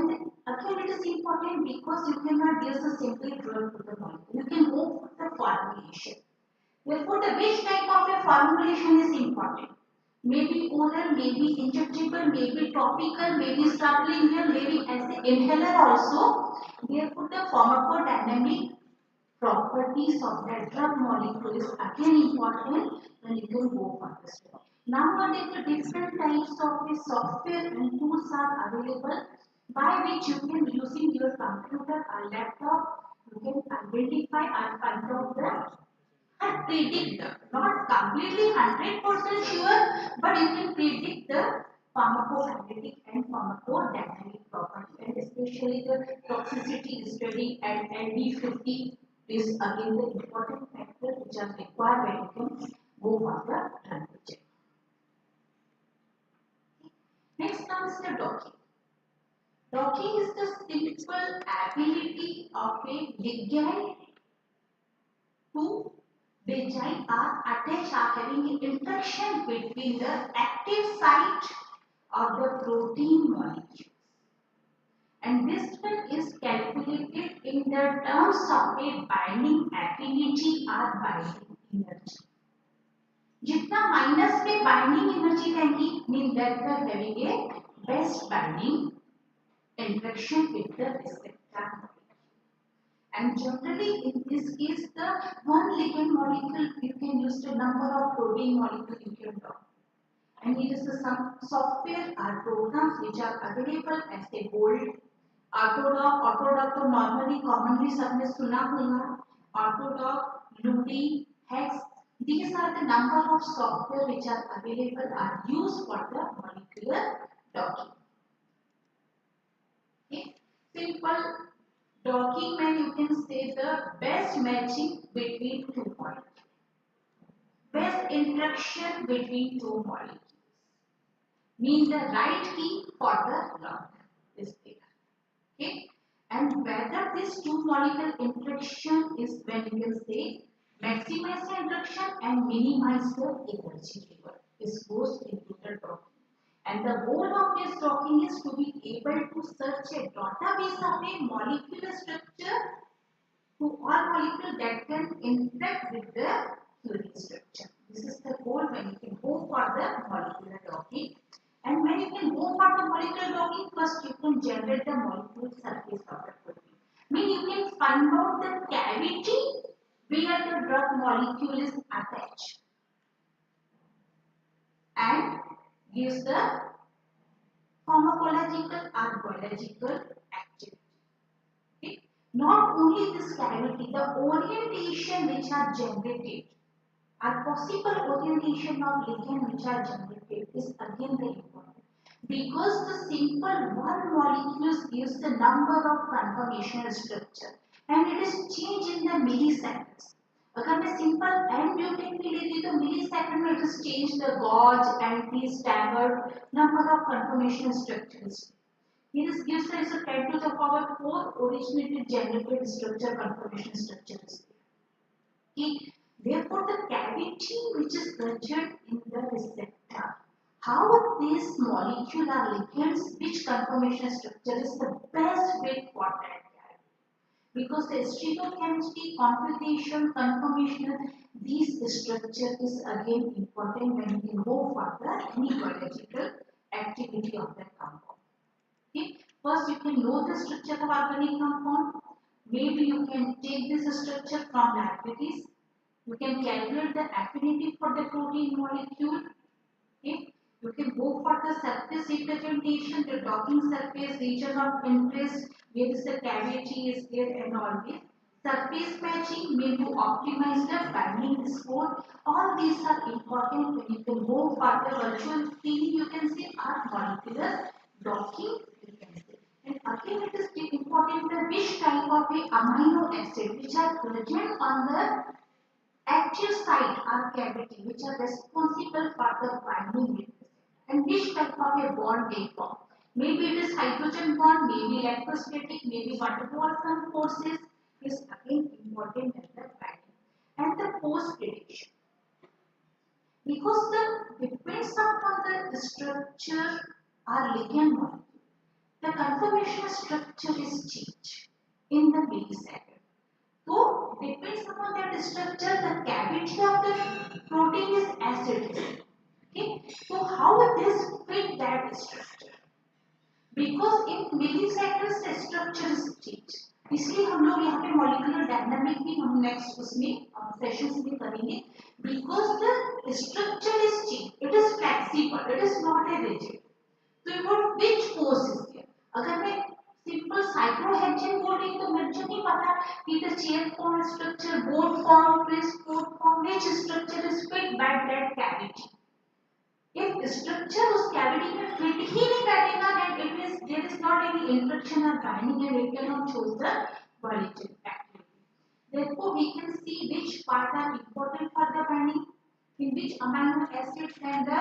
again it is important because you cannot give the simple drug to the molecule. You can go for the formulation. Therefore, the which type of a formulation is important. Maybe oral, maybe injectable, maybe topical, maybe sublingual, maybe as an inhaler also. Therefore, the pharmacodynamic properties of that drug molecule is again important when you can go for this. Nowadays, the different types of the software and tools are available by which you can, using your computer or laptop, you can identify and find out the and predict the, not completely 100% sure, but you can predict the pharmacokinetic and pharmacodynamic property, and especially the toxicity study and LD50 is again the important factor which are required when you can go for the drug check. Next comes the docking. Docking is the simple ability of a ligand to Benzyl are attached are having an interaction between the active site of the protein molecule, and this one is calculated in the terms of a binding affinity or binding energy. जितना minus में binding energy रहेगी mean that the having a best binding interaction with the receptor. And generally, in this case, the one ligand molecule you can use the number of protein molecule you can draw. And it is some software or programs which are available as a gold. Autodoc तो normally commonly सबने सुना होगा. Autodoc, Ludi, Hex. These are the number of software which are available are used for the molecular docking. Okay, simple. Docking when you can say the best matching between two molecules, best interaction between two molecules, means the right key for the lock is there. Okay, and whether this two molecule interaction is when you can say maximize the interaction and minimize the energy level. This goes into the docking. And the goal of this docking is to be able to search a database of a molecular structure to all molecules that can interact with the Curie structure. This is the goal when you can go for the molecular docking. And when you can go for the molecular docking, first you can generate the molecule surface of the protein. Mean you can find out the cavity where the drug molecule is attached and gives the pharmacological or biological activity. Okay? Not only this cavity, the orientation which are generated, or possible orientation of ligand which are generated is again the important. Because the simple one molecule gives the number of conformational structure and it is changed in the milliseconds. अगर मैं simple n butane की लेती तो millisecond में just change the gauge, anti, staggered number of conformational structures. This gives us a 10 to the power 4 originally generated structure conformation structures. Okay. Therefore, the cavity which is present in the receptor, how these molecular ligands, which conformation structure is the best fit for that. Because the stereochemistry, computation, conformation, these structure is again important when you can go for the any biological activity of the compound. Okay, first you can know the structure of organic compound. Maybe you can take this structure from libraries. You can calculate the affinity for the protein molecule. Okay, you can go for the surface representation, the docking surface, region of interest, where the cavity is there and all this. Surface matching, may you optimize the binding score. All these are important when you can go for the virtual screening, you can say, or molecular docking, you can say. And again it is important the which type of a amino acid which are present on the active site or cavity which are responsible for the binding and which type of a bond they form. Maybe it is hydrogen bond, maybe electrostatic, maybe van der Waals forces is again important in the binding. And the post prediction. Because the depends upon the structure or ligand molecule, the conformational structure is changed in the millisecond. So depends upon that structure, the cavity of the protein is acidic. Okay, so how this fit that structure? Because in milliseconds the structure is changed. इसलिए हम लोग यहाँ पे molecular dynamic भी हम next उसमें sessions में करेंगे because the structure is change it is flexible it is not a rigid तो what which force is there अगर मैं सिंपल साइक्लोहेक्सेन बोल रही तो मुझे नहीं पता कि the chair form structure bone form press coat form which structure is fit by that cavity if structure उस cavity में fit ही नहीं बैठेगा then it means there is not any interaction or binding and it cannot choose the molecule activity. Therefore, we can see which parts are important for the binding, in which amino acids and the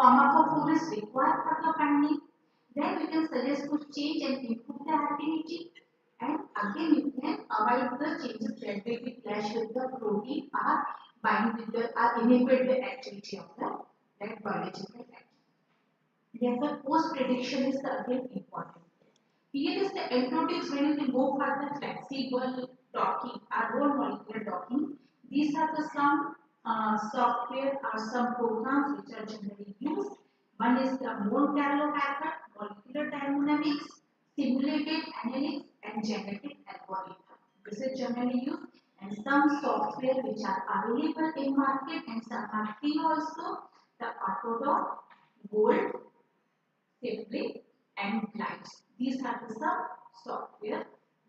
pharmacophore is required for the binding. Then we can suggest to change and improve the affinity. And again, you can avoid the changes that will be clash with the protein or bind with the or inhibit the activity of the that biological activity. Therefore, post prediction is the again important. Here is the entropics when you can go for the flexible docking or whole molecular docking. These are the some software or some programs which are generally used. One is the Monte Carlo method, molecular dynamics, simulated analytics, and genetic algorithm. This is generally used, and some software which are available in market and some are free also. The Autodoc, Gold, Simply, and Glides. These are the some software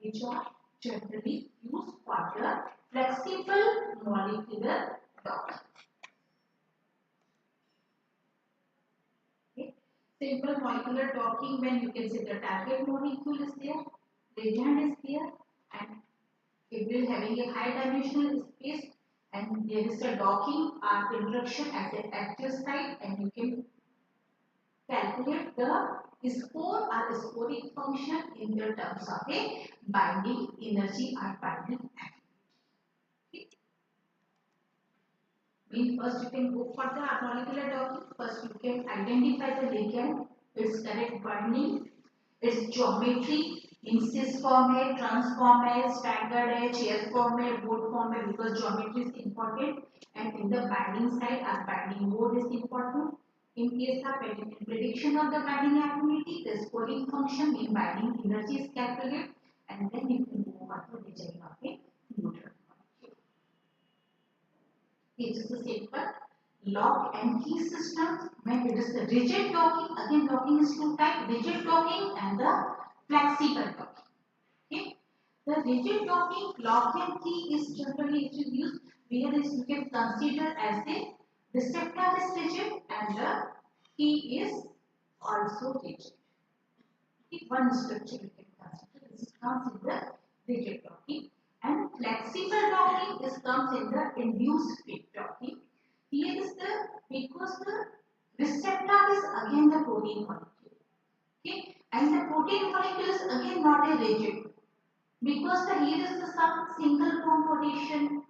which are generally used for the flexible molecular docking. Okay. Simple molecular docking when you can see the target molecule is there, ligand is there, and it will having a high dimensional space, and there is a docking or interaction at the active site, and you can calculate the score or scoring function in the terms of a binding energy or binding activity. Mean first you can go for the molecular docking. First you can identify the ligand, its correct binding, its geometry, in cis form है, trans form है, staggered है, chair form है, boat form है, because geometry is important, and in the binding side our binding mode is important. In case of prediction of the binding affinity, the scoring function in binding energy is calculated, and then you can go on to design of a neutral molecule. This is a simple lock and key system. When it is the rigid docking, again docking is two types: rigid docking and the flexible docking. Okay, the rigid docking, lock and key is generally used where is you can consider as a receptor is rigid and the key is also rigid. Okay, one structure you can consider. This comes in the rigid docking, and flexible docking is comes in the induced fit docking. Here is the because the receptor is again the protein molecule. Okay, and the protein molecule is again not a rigid because the here is the some single bond rotation,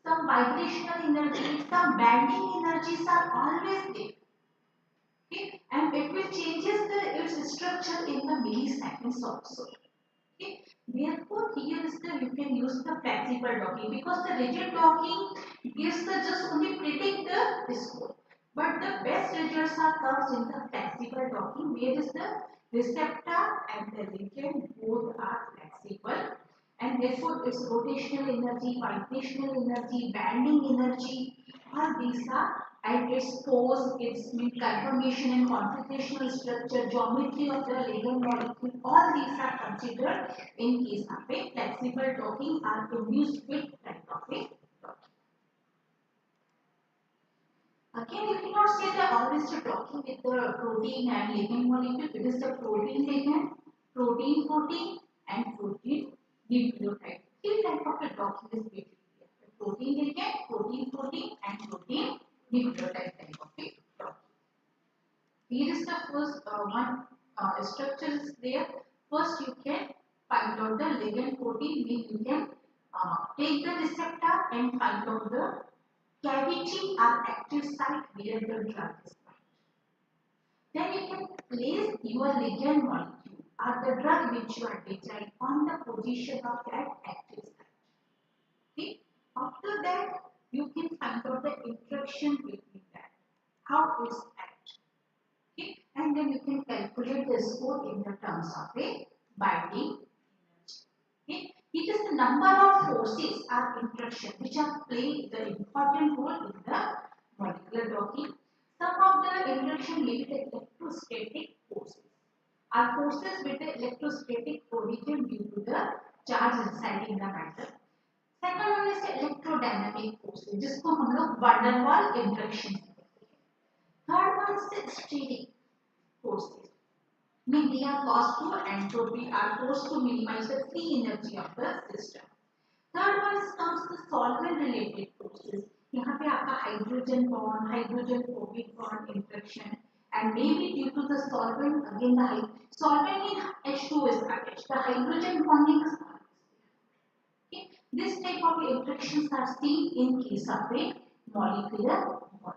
some vibrational energy, some bending energies are always there. Okay, and it will changes the its structure in the milliseconds also. Okay, therefore here is the you can use the flexible docking because the rigid docking gives the just only predict the score, but the best results are comes in the flexible docking where is the receptor and the ligand both are flexible, and therefore its rotational energy, vibrational energy, bending energy, all these are, and its pose, its conformation and configurational structure, geometry of the ligand molecule, all these are considered in case of a flexible docking or induced fit type of a docking. Again, you cannot say that always the docking with the protein and ligand molecule. It is the protein ligand, protein protein, and protein nucleotide. Three type of a docking is basically there. Protein ligand, protein protein, and protein nucleotide type of a docking. Here is the first one structure is there. First, you can find out the ligand protein. Means you can take the receptor and find out the cavity or active site where the drug is found. Then you can place your ligand molecule or the drug which you are designed on the position of that active site. Okay? After that, you can find out the interaction between that, how it's act. Okay? And then you can calculate the score in the terms of a binding energy. Okay? It is the number of forces or interaction which are play the important role in the molecular docking. Some of the interaction may be the electrostatic forces. Are forces with the electrostatic origin due to the charge residing in the matter. Second one is the electrodynamic forces, जिसको हम लोग van der Waals interaction कहते हैं. Third one is the static forces. Mean they are caused to entropy, are forced to minimize the free energy of the system. Third one is comes the solvent related forces. यहाँ पे आपका hydrogen bond, hydrogen phobic bond interaction, and maybe due to the solvent, again the solvent in H2 is attached. The hydrogen bonding is okay. This type of interactions are seen in case of a molecular bond.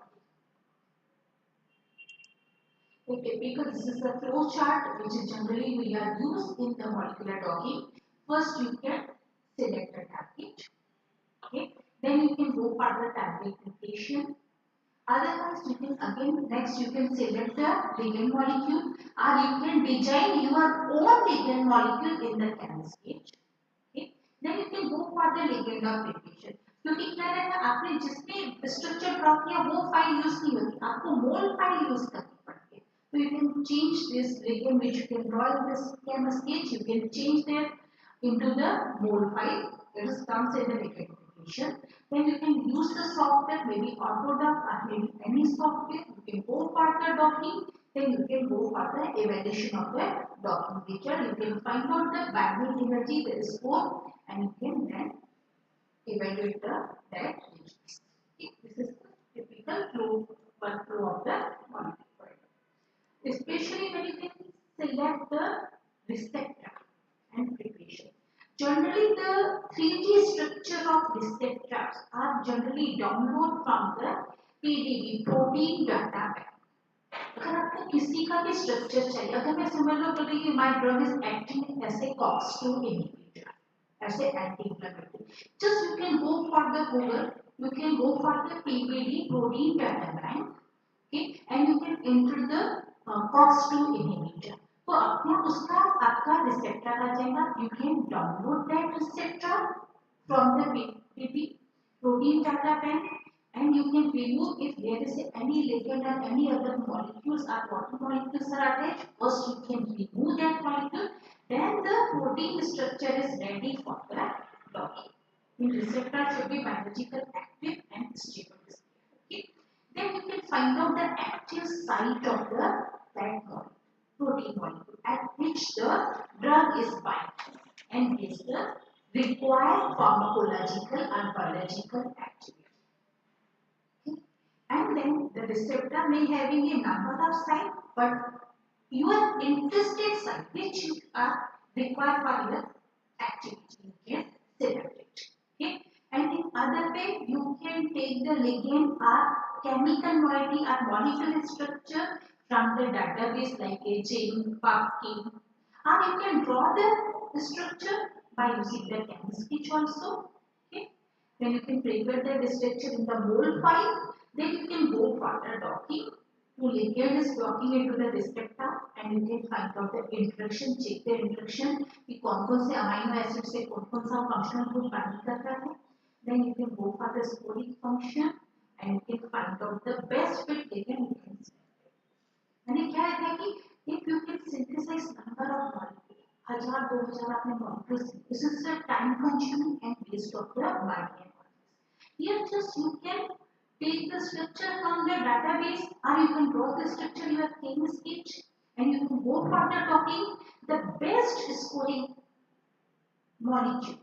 This is the flow chart which is generally we are used in the molecular docking. First you can select a target. Okay. Then you can go for the target location. Otherwise you can again next you can select the ligand molecule or you can design your own ligand molecule in the chemistry. Okay. Then you can go for the ligand of preparation. क्योंकि क्या रहता है आपने जिसमें structure draw किया वो file use नहीं होती, आपको मोल फाइल यूज करनी पड़ती है. So you can change this ligand which you can draw in this chemistry, you can change that into the mole file. It is comes in the liquefaction. Then you can use the software, maybe Autodock or maybe any software. You can go for the docking. Then you can go for the evaluation of the docking feature. You can find out the binding energy, the score, and you can then evaluate the that results. Okay. This is the typical workflow of the molecule. Especially when you can select the receptor and preparation. Generally, the 3D structure of receptors are generally downloaded from the PDB protein data bank. अगर आपको किसी का भी structure चाहिए, अगर मैं समझ लो कि my drug is acting as a COX-2 inhibitor, as a anti-inflammatory, just you can go for the Google, you can go for the PDB protein data bank, okay, and you can enter the COX-2 inhibitor. तो अपना उसका आपका receptor आ जाएगा. You can download that receptor from the PDB protein data bank and you can remove if there is any ligand or any other molecules or water molecules are attached. First you can remove that molecule, then the protein structure is ready for the docking. The receptor should be biological active and stable. Okay. Then you can find out the active site of the that protein molecule at which the drug is binding and gives the required pharmacological and biological activity. Okay. And then the receptor may having a number of sites, but your interested site which you are required for your activity, you can select it. Okay. And in other way, you can take the ligand or chemical moiety or molecular structure from the database like a chain, PubChem, or you can draw the structure by using the chemistry also. Okay. Then you can prepare the structure in the mole file. Then you can go for the docking. To ligand is docking into the receptor and you can find out the interaction, check the interaction कि कौन-कौन से amino acid से कौन-कौन सा functional group bind कर रहा है. Then you can go for the scoring function and you can find out the best fit ligand you can select. यानी क्या है कि if you can synthesize number of molecules, 1000-2000 आपने molecules, this is the time consuming and waste of the binding. Here just you can take the structure from the database or you can draw the structure in your chemistry and you can go for the docking. The best scoring molecule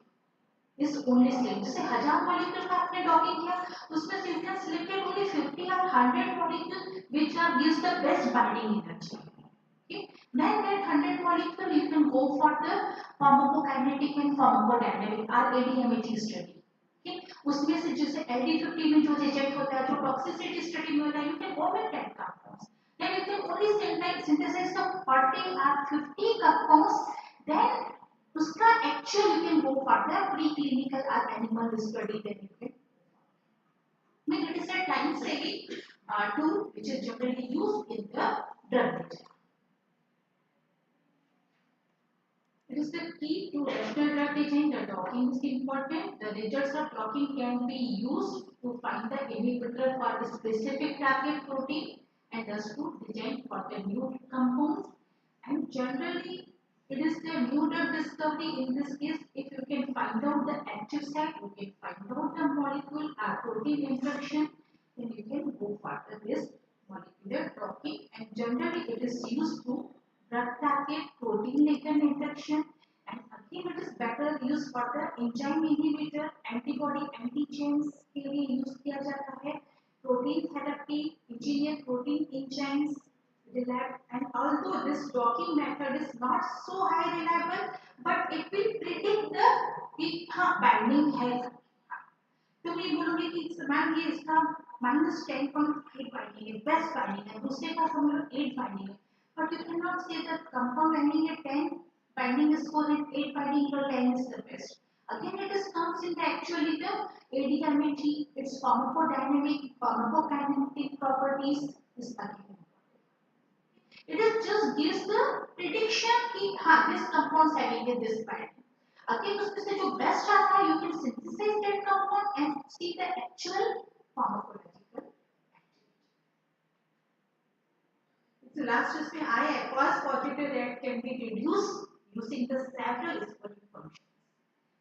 is only same. जैसे 1000 molecule का आपने docking किया, उसमें से you can select only 50 or 100 molecule which are gives the best binding energy. Okay. Then that 100 molecule you can go for the pharmacokinetic and pharmacodynamic or ADMET study. उसमें से जैसे LD50 में जो रिजेक्ट होता है, जो टॉक्सिसिटी स्टडी में होता है, you can omit that compounds. Then you can only synthesize the 40 or 50 compounds. Then उसका actual you can go for the preclinical or animal study. Then you can. I mean it is a time saving tool which is generally used in the drug design. It is the key to rational drug design. The docking is important. The results of docking can be used to find the inhibitor for a specific target protein and thus to design for the new compounds. And generally, it is the new drug discovery. In this case, if you can find out the active site, you can find out the molecule or protein interaction, then you can go further this molecular docking. And generally, it is used to drug target protein ligand interaction, and again it is better used for the enzyme inhibitor antibody antigens के लिए use किया जाता है protein therapy engineer protein enzymes reliable, and although this docking method is not so high reliable but it will predict the कि हाँ binding है तो मैं बोलूंगी कि मान लीजिए इसका -10.8 बाइंडिंग है बेस्ट बाइंडिंग है दूसरे का समझ लो 8 बाइंडिंग है but you cannot say that compound ending at 10 binding score and 8 binding equal 10 is the best. Again, it is comes in the actually the ADMAT, its pharmacodynamic, pharmacokinetic properties is again. It is just gives the prediction कि हाँ this compound having a this binding. Again, उसमें से जो best आता है, you can synthesize that compound and see the actual pharmacological. So last is I false positive rate can be reduced using the several scoring functions.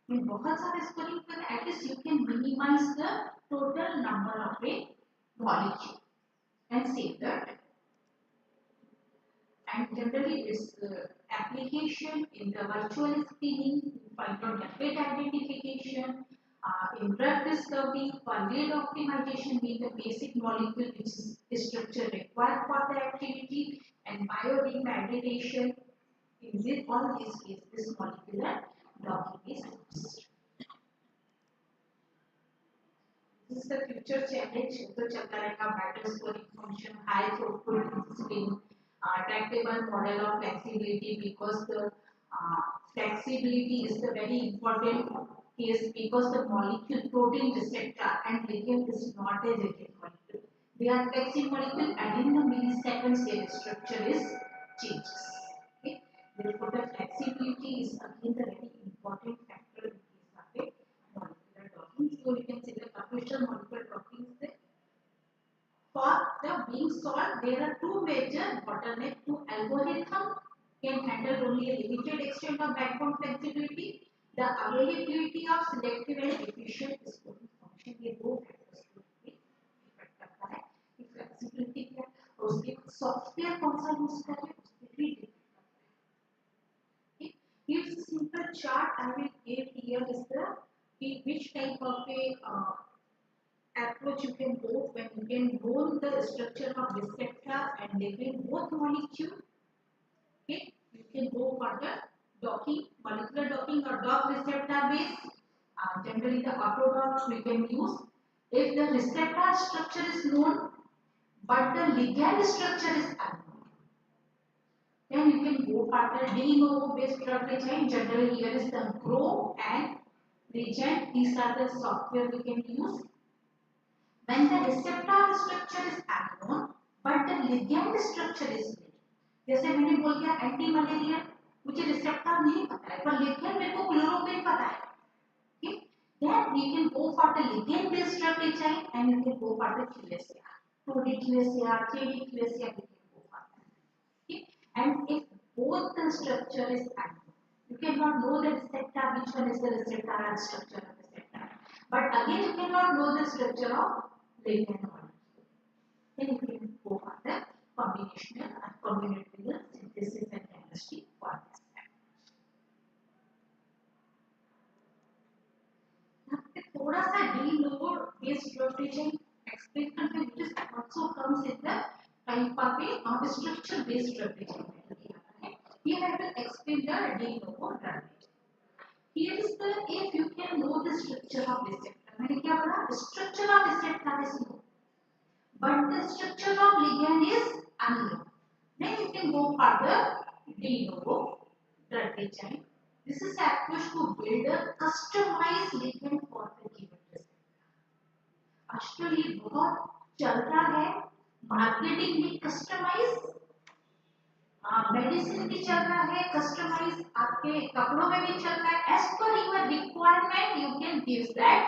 In बहुत सारे scoring पर at least you can minimize the total number of a molecule and save that. And generally its application in the virtual screening, find out target identification, in drug discovery, for lead optimization being the basic molecule which is structure required for the activity, and bioremediation. In this, all these cases, this molecular docking is used. This is the future challenge. तो चलता रहेगा better scoring function, high throughput screen, tractable model of flexibility because the flexibility is the very important case because the molecule protein receptor and ligand is not a rigid molecule. They are flexible molecule and in the milliseconds their structure is changes. Okay? Therefore, the flexibility is again the very important factor in case of a molecular docking. So you can see the capital molecular docking is there. For the being solved, there are two major bottlenecks. Two algorithm can handle only a limited extent of backbone flexibility. The availability of selective and efficient scoring function ये दो factors को effect करता है कि flexibility क्या और उसके software कौन सा यूज करें उसके भी डिपेंड करता है. Here's a simple chart I will give here is the which type of a approach you can go when you can roll the structure of receptor and ligand both molecule. Okay, you can go for the docking, molecular docking or dock receptor base. Generally the autodocks we can use if the receptor structure is known but the ligand structure is unknown. Then you can go for the de novo based drug design. Generally here is the GROW and Regent. These are the software we can use. When the receptor structure is unknown but the ligand structure is known. जैसे मैंने बोल दिया anti malaria मुझे receptor नहीं पता है पर ligand मेरे को क्लोरोक्विन पता है. Okay, then you can go for the ligand based drug design and you can go for the QSAR, 2D QSAR, 3D QSAR, you can go for that. Okay, and if both the structure is unknown, you cannot know the receptor which one is the receptor and structure of the receptor, but again you cannot know the structure of ligand molecule, then you can go for the combinational and combinatorial synthesis and chemistry for this approach. यहाँ पे थोड़ा सा de novo based drug design explain करते हैं which also comes in the type of a structure based drug design. Here I will explain the de novo drug design. Here is the if you can know the structure of receptor. मैंने क्या बोला structure of receptor is known but the structure of ligand is unknown. Then you can go further de novo drug design. This is approach to build a customized ligand for the given receptor. आजकल ये बहुत चल रहा है marketing में customise medicine भी चल रहा है, कस्टमाइज आपके कपड़ों में भी चल रहा है, as per your requirement you can give that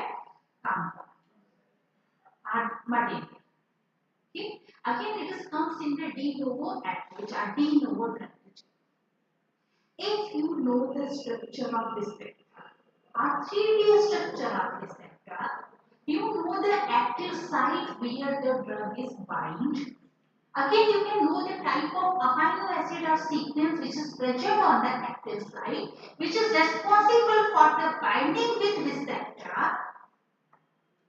material. Okay, again it is comes in the de novo act, which are de novo drug. If you know the structure of this sector, a 3D structure of this sector, you know the active site where the drug is bind. Again, you can know the type of amino acid or sequence which is present on the active site, which is responsible for the binding with receptor.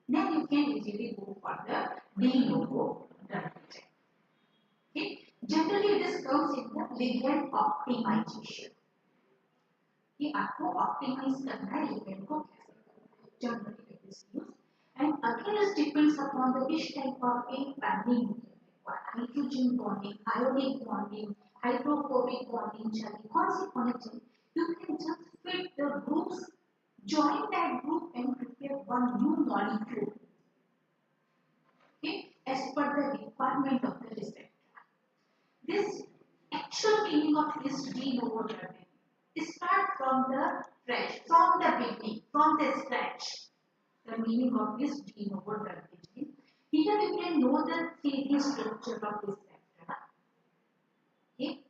Then you can easily go for the de novo drug design. Okay. Generally, this comes in the ligand optimization. कि आपको optimize करना है ligand को कैसे generally it is used, and again it depends upon the which type of a binding, hydrogen bonding, ionic bonding, hydrophobic bonding चाहिए, कौन सी होनी चाहिए, you can just fit the groups, join that group and prepare one new molecule, okay, as per the requirement of the receptor. This actual meaning of this de novo drug start from the fresh, from the beginning, from the scratch. The meaning of this de novo drug design. Here you can know the 3D structure of this sector. Okay,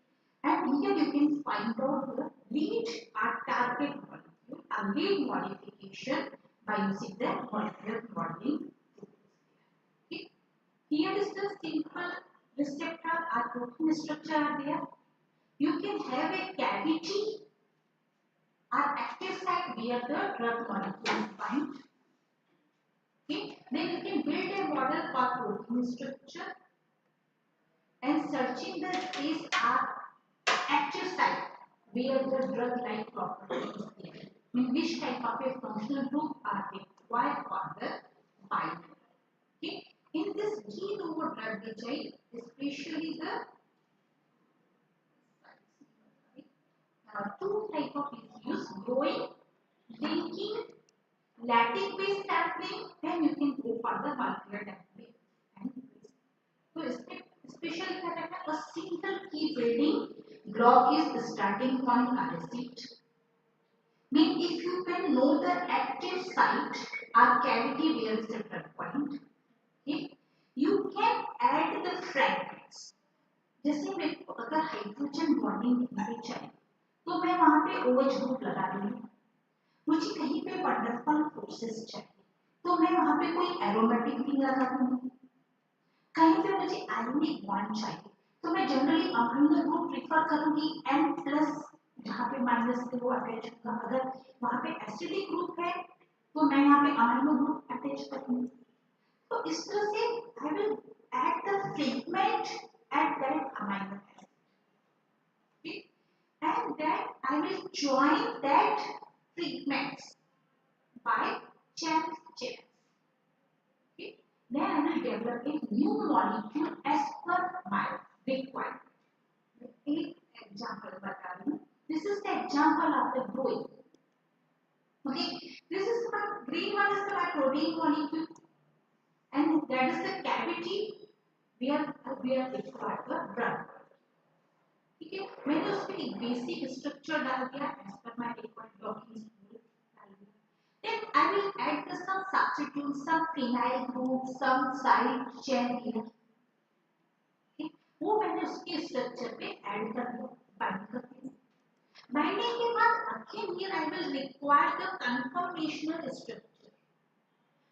and here you can find out the lead or target molecule, a lead modification by using the molecular modeling. Okay, here is the simple receptor or protein structure are there. You can have a cavity or active site where the drug molecules bind. Okay. Then you can build a model for protein structure and searching the space or active site where the drug-like properties is there. In which type of a functional group are required for the binding. Okay. In this de novo drug design, especially the two type of issues, growing, linking, lattice based sampling, then you can go for the molecular sampling and so especially a single key building block is starting point or a seat. Mean if you can know the active site or cavity where is the drug point, okay, you can add the fragments. जैसे मेरे को अगर hydrogen bonding दिखाई चाहिए तो मैं वहां पे OH ग्रुप लगा दूंगी, मुझे कहीं पे वंडरफुल फोर्सेस चाहिए तो मैं वहां पे कोई एरोमेटिक रिंग लगा दूंगी, कहीं पे मुझे आयोनिक बॉन्ड चाहिए तो मैं जनरली अमीनो ग्रुप प्रेफर करूंगी N प्लस, जहाँ पे माइनस से वो अटैच होगा, अगर वहां पे एसिडिक ग्रुप है तो मैं यहाँ पे अमीनो ग्रुप अटैच करूंगी. तो इस तरह से I will add the fragment at that amino acid. Okay? And then I will join that fragments by chain. Okay? Then I will develop a new molecule as per my requirement. एक example बता रही हूँ. This is the example of the growing. Okay, this is my green one is my protein molecule, and that is the cavity where we are required the drug. ठीक है, मैंने उसमें एक basic structure डाल दिया as per my required docking school. Then I will add the some substitutes, some phenyl group, some side chain here. Okay, वो मैंने उसके स्ट्रक्चर पे ऐड कर दिया, बाइंड कर दिया. बाइंडिंग के बाद again here I will require the conformational structure.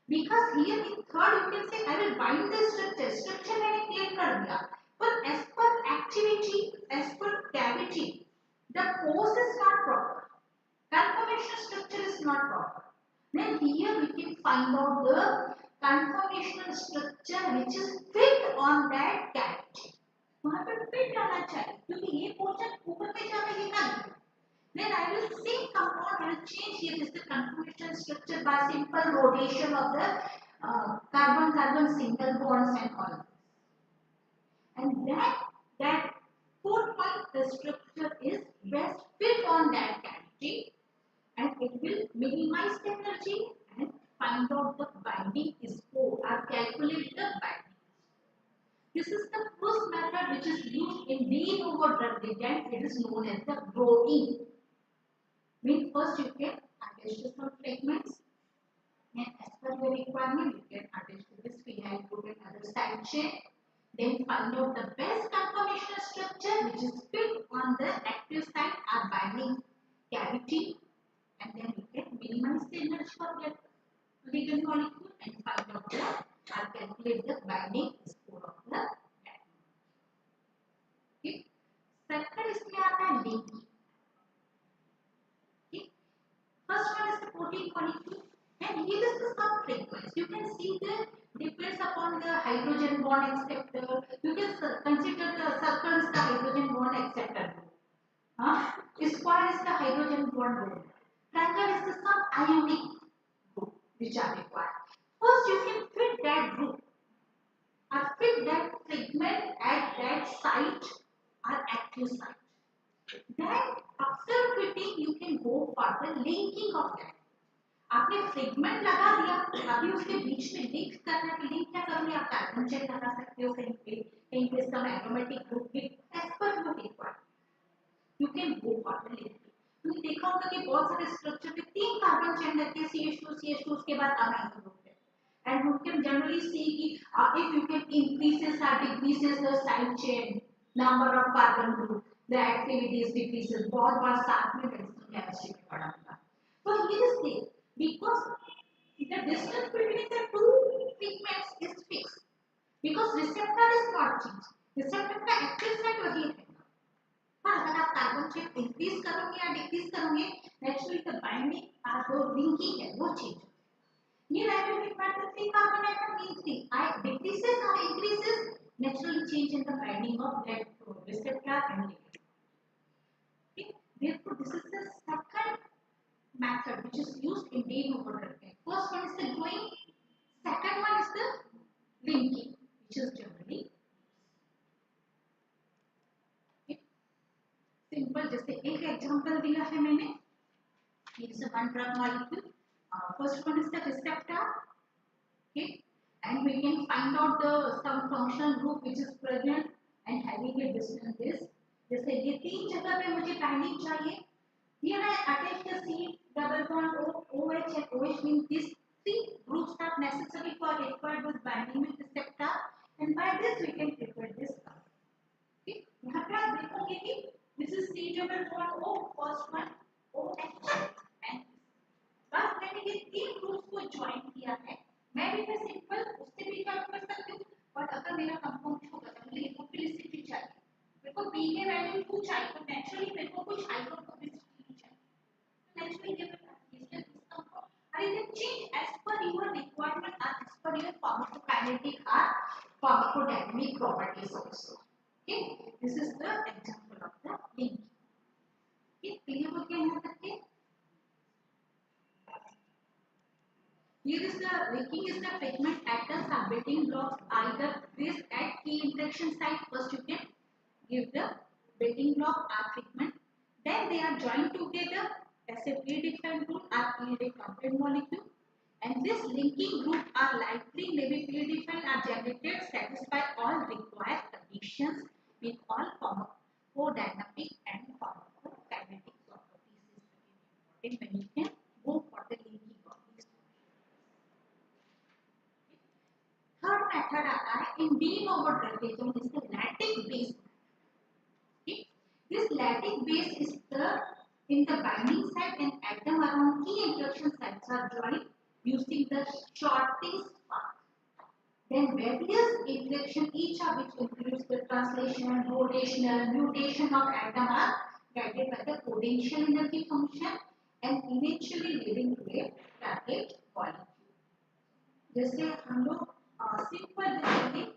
Because here in third you can say I will bind the structure. Structure मैंने क्लियर कर दिया. But as per activity, as per cavity, the pose is not proper. Conformational structure is not proper. Then here we can find out the conformational structure which is fit on that cavity. वहाँ पे fit आना चाहिए क्योंकि ये portion ऊपर पे जा रहा है ना. Then I will same compound will change here is the conformational structure by simple rotation of the carbon-carbon single bonds and all. And that fourth point, the structure is best fit on that cavity, and it will minimize the energy and find out the binding score or calculate the binding. This is the first method which is used in de novo drug design. It is known as the growing. Means first you can attach to some fragments, and as per your requirement, you can attach to this phenyl group and other side chain. Then find out the best conformational structure which is fit on the active site or binding cavity, and then you can minimize the energy of that ligand molecule and find out the or calculate the binding score of the cat. Okay. Second इसमें आता है linking. Okay. First one is the protein molecule, and here is the sub-frequency. You can see that depends upon the hydrogen bond acceptor. You can consider the circle is the hydrogen bond acceptor. Square is the hydrogen bond group. Triangle is the sub-ionic group which are required. First, you can fit that group or fit that fragment at that site or active site. Then after fitting, you can go for the linking of that. आपने fragment लगा दिया, अभी उसके बीच में link करना है. Link क्या करोगे आप? कार्बन चेन लगा सकते हो कहीं पे some aromatic group with as per your requirement. You can go for the linking. तुमने देखा होगा कि बहुत सारे स्ट्रक्चर पे 3 कार्बन चेन रहते हैं, CH2 उसके बाद अमाइनो ग्रुप है. And you can generally see कि if you can increases or decreases the side chain number of carbon group, the activities decreases. बहुत बार साथ में मेडिसिन केमिस्ट्री में पढ़ा होगा. So here is the because the distance between the two pigments is fixed because receptor is not changed. Receptor का active site वही है. पर अगर आप कार्बन चेन इंक्रीज करोगे या डिक्रीज करोगे, नेचुरली द बाइंडिंग और जो लिंकिंग है वो चेंज होगा. ये ribonucleic acid 3 carbon atom means 3 I decreases or increases naturally change in the binding of that receptor and ligand. Okay, therefore this is the second method which is used in de novo drug design. First one is the growing, second one is the linking, which is generally simple. जैसे एक example दिया है मैंने. It is a one drug molecule. First one is the receptor. Okay, and we can find out the some functional group which is present and having a distance this. जैसे ये 3 जगह पे मुझे binding चाहिए. Here I attach the C double bond OH and OH means these 3 groups are necessary for required this binding with receptor, and by this we can prepare this. Okay, यहाँ पे आप देखोगे कि this is C double bond O first one OH and बस मैंने ये 3 groups को join किया है. मैं भी मैं सिंपल उससे भी काम कर सकती हूँ, बट अगर मेरा कंपाउंड छोटा है मुझे लिपोफिलिसिटी चाहिए, मेरे को P के वैल्यू 2 चाहिए, तो नेचुरली मेरे को कुछ hydrophobicity naturally they will crystal is compound, or you can change as per your requirement or as per your pharmacokinetic or pharmacodynamic properties also. Okay, this is the example of the linking. Okay, clear हो गया यहाँ तक के? Here is the linking is the fragment atoms or building blocks either placed at key interaction site. First you can give the building block or fragment, then they are joined together as a predefined group or a compound molecule, and this linking group are likely may be predefined or generated satisfy all required conditions with all pharmacodynamic and pharmacokinetic properties is important when you can go for the linking of these. Third method आता है in de novo drug design is the lattice base. Okay, this lattice base is the in the binding site and atom around key interaction sites are joined using the shortest path. Then various interaction, each of which includes the translation, rotational, mutation of atom are guided by the potential energy function and eventually leading to a target molecule. जैसे हम लोग simple देखेंगे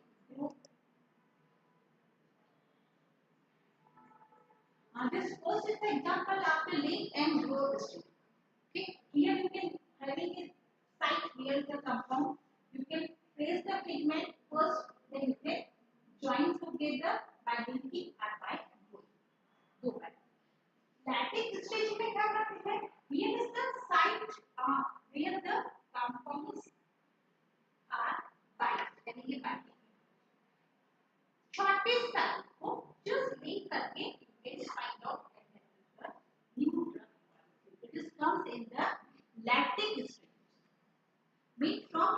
this first is the example of the link and growth state. Okay, here you can having a site here the compound. You can place the pigment first, then you can join together by linking or by growth. Lattice stage में क्या करते हैं? Here is the site where the compounds are binding.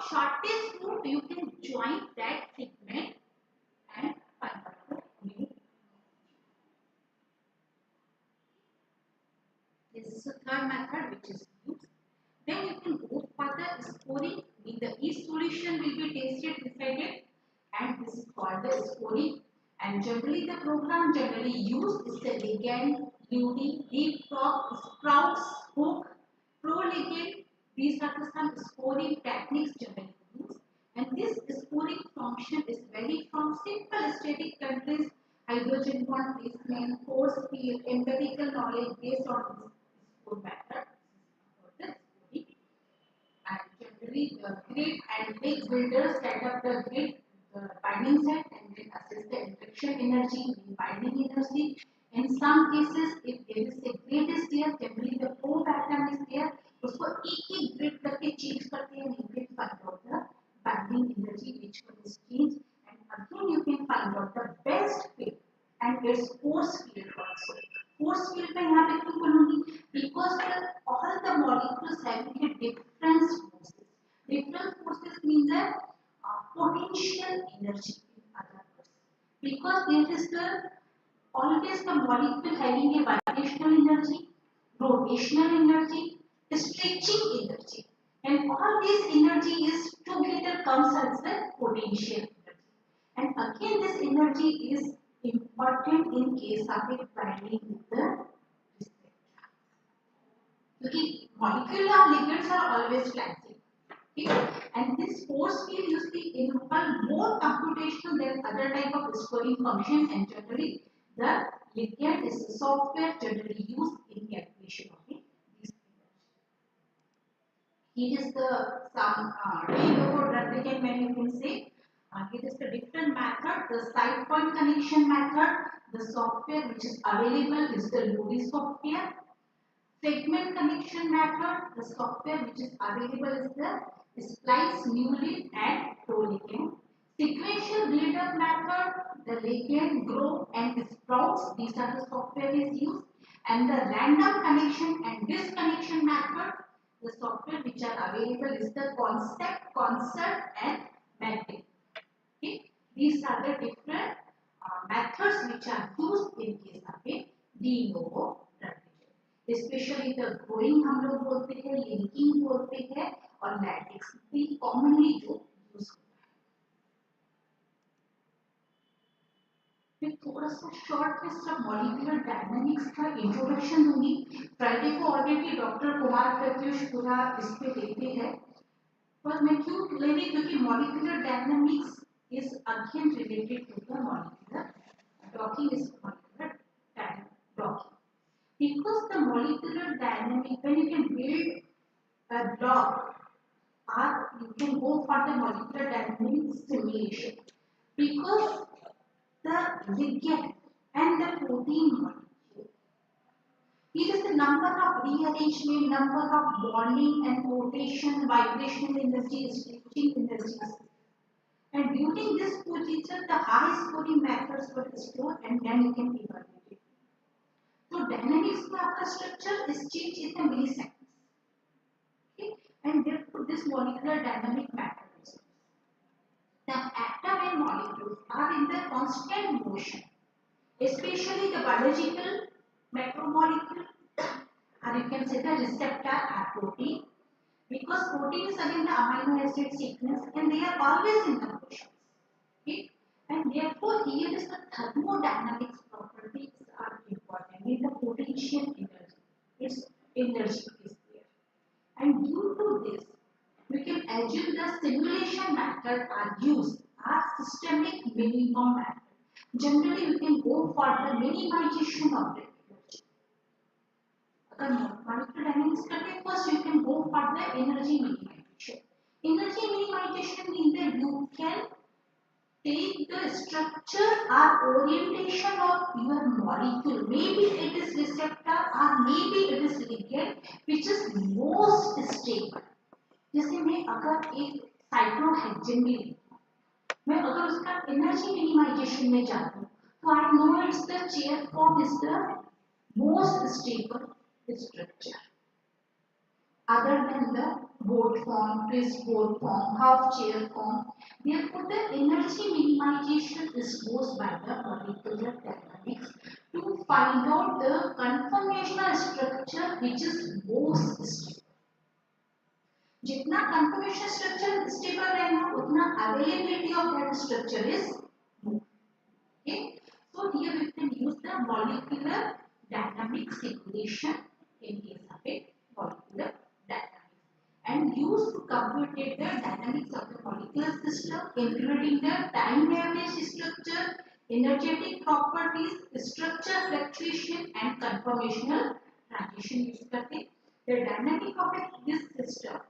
shortest route you can join that segment and find out the new. This is the third method which is used. Then you can go for the scoring. The each solution will be tested inside it, and this is called the scoring. And generally the program generally used is the ligand, lutein, leapfrog, sprouts, hook, pro-ligand. These are the some scoring techniques generally used. And this scoring function is very from simple static countries, hydrogen bond placement, force field, empirical knowledge based on this score method. The scoring. And generally the grid and link builders set up the grid binding set and then assess the interaction energy in binding energy. In some cases, if there is a grid is there, generally the pro pattern is there. उसको एक grid करके change करते हैं, you can find out the binding energy which one is changed, and again you can find out the best fit and its force field also. Force field में यहाँ पे क्यों बोलूँगी? Because all the molecules having a different forces. Different forces means that potential energy in other words. Because there is the always the molecule having a vibrational energy, rotational energy, stretching energy, and all this energy is together comes as the potential energy. And again, this energy is important in case of a binding with the receptor. Because molecular ligands are always flexible. Okay? And this force field usually involve more computation than other type of scoring function, and generally the ligand is the software generally used in calculation of these figures. Here is the some de novo drug ligand when you can say. Here is the different method, the side point connection method. The software which is available is the LUDI software. Segment connection method, the software which is available is the splice, newly and pro-ligand. Sequential build-up method, the ligand, grow and sprouts, these are the software is used. And the random connection and disconnection method, the software which are available is the concept, concert and mapping. Okay? These are the different methods which are used in case of a de novo drug. Specially the growing हम लोग बोलते हैं, linking बोलते हैं और lattice भी commonly जो use होता है. मैं थोड़ा सा शॉर्ट में सब मॉलिक्यूलर डायनामिक्स का इंट्रोडक्शन दूंगी. फ्राइडे को ऑलरेडी डॉक्टर कुमार प्रत्युष पूरा इस पे देते हैं, पर मैं क्यों ले रही, क्योंकि molecular dynamics is again related to the molecular docking is molecular docking. Because the molecular dynamic, when you can build a block, or you can go for the molecular dynamic simulation, because the ligand and the protein molecule, it is the number of rearrangement, number of bonding and rotation, vibrational energy, stretching energies. And during this procedure, the high scoring methods were stored and then you can evaluate. So dynamics में आपका structure is changed in the milliseconds. Okay, and therefore this molecular dynamic matters. The atom and molecules are in the constant motion, especially the biological macromolecule, or you can say the receptor or protein, because protein is again the amino acid sequence and they are always in the motion. Okay, and therefore here is the thermodynamics properties are important in the potential energy. Its energy is there, and due to this, we can assume the simulation method are used as systemic minimum method. Generally, we can go for the minimization of the energy. अगर molecular dynamics करते हैं, first you can go for the energy minimization. Energy minimization means that you can take the structure or orientation of your molecule. Maybe it is receptor or maybe it is ligand which is most stable. जैसे मैं अगर एक cyclohexane भी लेता हूँ, मैं अगर उसका एनर्जी मिनिमाइजेशन में जाता हूँ, तो I know it's the chair form is the most stable structure. other than the boat form, twist boat form, half chair form. Therefore, the energy minimization is posed by the molecular dynamics to find out the conformational structure which is most stable. जितना conformation structure stable रहेगा उतना availability of that structure is more. Okay, so here we can use the molecular dynamics equation in case of a molecular dynamics and use to compute the dynamics of the molecular system including the time average structure, energetic properties, structure fluctuation and conformational transition use करते हैं. The dynamic of this system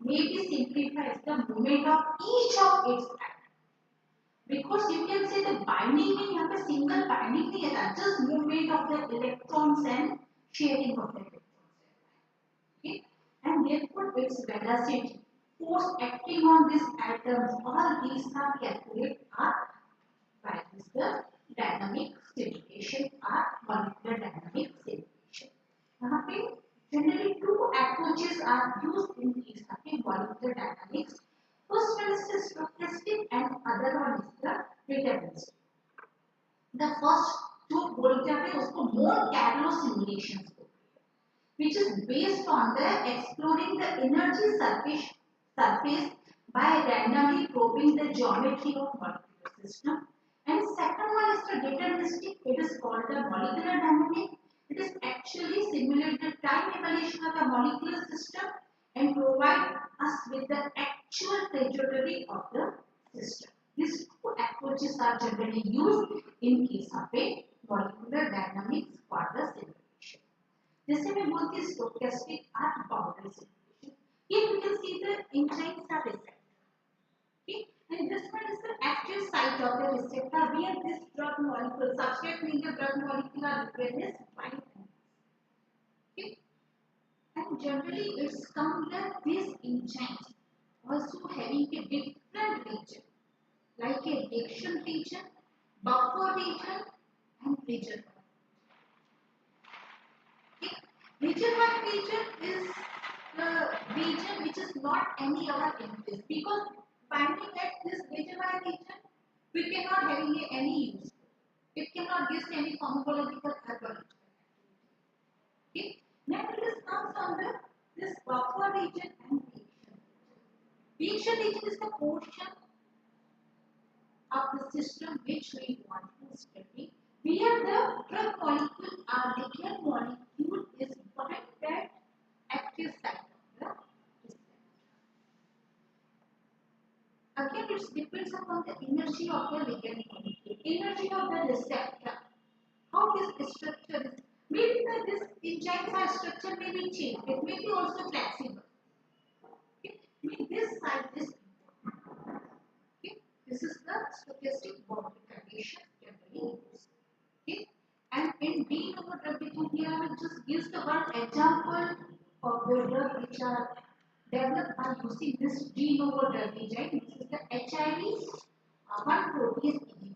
may be simplified as the moment of each of its atoms. Because you can say the binding में यहाँ पे single binding नहीं है, just movement of the electrons and sharing of the electrons. Okay, and therefore its velocity, force acting on these atoms, all these are calculated by this the dynamic simulation or molecular dynamic simulation. यहाँ पे generally two approaches are used in case of molecular dynamics. First one is the stochastic and other one is the deterministic. The first जो बोलते हैं उसको Monte-Carlo simulations which is based on the exploring the energy surface by randomly probing the geometry of molecular system. And second one is the deterministic. It is called the molecular dynamic. It is actually simulate the time evolution of the molecular system and provide us with the actual trajectory of the system. These two approaches are generally used in case of a molecular dynamics for the simulation. जैसे मैं बोलती हूँ stochastic or boundary simulation. Here you can see the enzymes are receptor. Okay, and this one is the active site of the receptor where this drug molecule, substrate means the drug molecule are replaced by. Okay, and generally it's come that these enzymes also having a different region, like a addiction region, buffer region, and region. Okay, region 1 region is the region which is not any other interface because finding that this region 1 region we cannot having any use. It cannot give any pharmacological advantage. Okay, now this comes under this buffer region and reaction. Reaction region is the portion of the system which we want to study, where the drug molecule or ligand molecule is bind that active site of the receptor. Again, it depends upon the energy of the ligand molecule, energy of the receptor, how this structure is. Maybe this enzymes are structure may be changed, it may be also flexible. Okay, maybe this side is important. Okay, this is the stochastic boundary condition generally used. Okay, and in de novo drug design here I will just give the one example of the drug which are developed by using this de novo drug design. This is the HIV 1 protease inhibitor.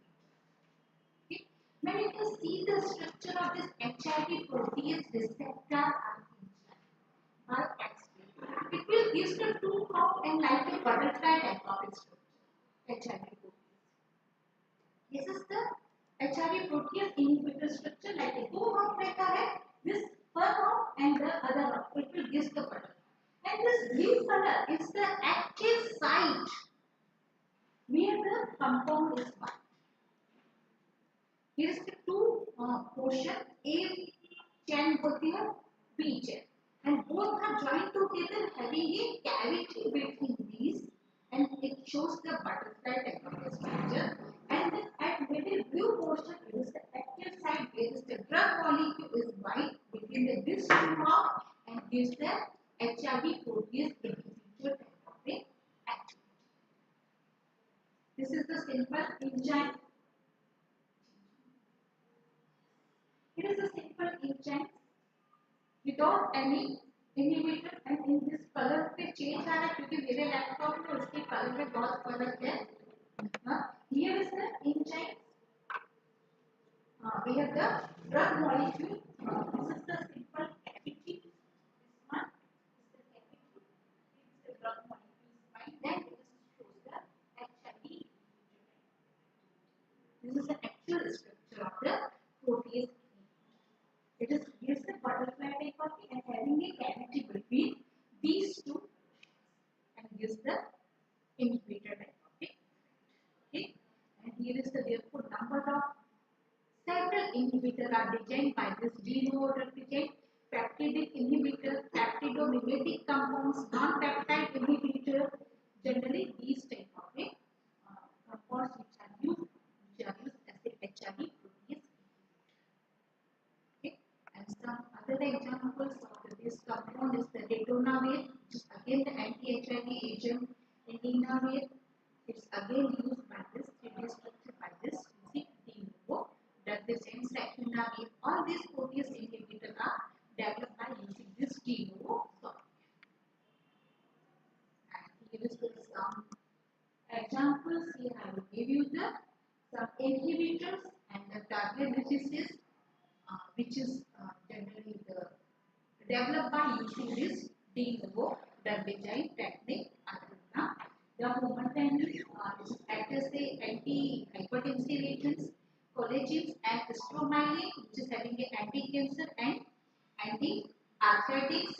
Okay, when you can see the structure of this HIV protease receptor by X-ray, it will give the two hop and like a butterfly type of structure. HIV protease. This is the HIV protease inhibitor structure like a two hop रहता है. This one hop and the other hop. It will give the butterfly. And this blue color is the active site where the compound is bound. Here is the two portion A chain होती है, B chain, and both are joined together having a cavity between these, and it shows the butterfly type of structure. And then at middle blue portion is the active site where is the drug molecule is bind between the this two half and gives the HIV protease inhibitor type of a activity. This is the simple enzyme. It is a simple enzyme without any inhibitor, and in this color पे change आ रहा है क्योंकि मेरे laptop में उसके color में बहुत फर्क है. Here is the enzyme. We have the drug molecule. This is the simple cavity. This one is the cavity. the structure of the protease. It is gives the butterfly type copy and having a cavity between these two and gives the inhibitor type copy. Okay, and here is the therefore number of several inhibitors are designed by this de novo drug design. Peptidic inhibitor, peptidomimetic compounds, non-peptide inhibitor. Generally, these type of compounds which are used as a HIV protease. Okay, and some other examples of this compound is the ritonavir, which is again the anti-HIV agent. Indinavir, it's again used by this, it is structured by this using de novo drug design. Sacubitril, all these protease inhibitors are developed by using this de novo software. And here is the some examples. Here I will give you the some inhibitors and the target diseases, which is generally developed by using this de novo drug design technique. The momentanus is act as the anti-hypertensive agents, collagens and stromatolin, which is having an anti-cancer and anti-arthritics,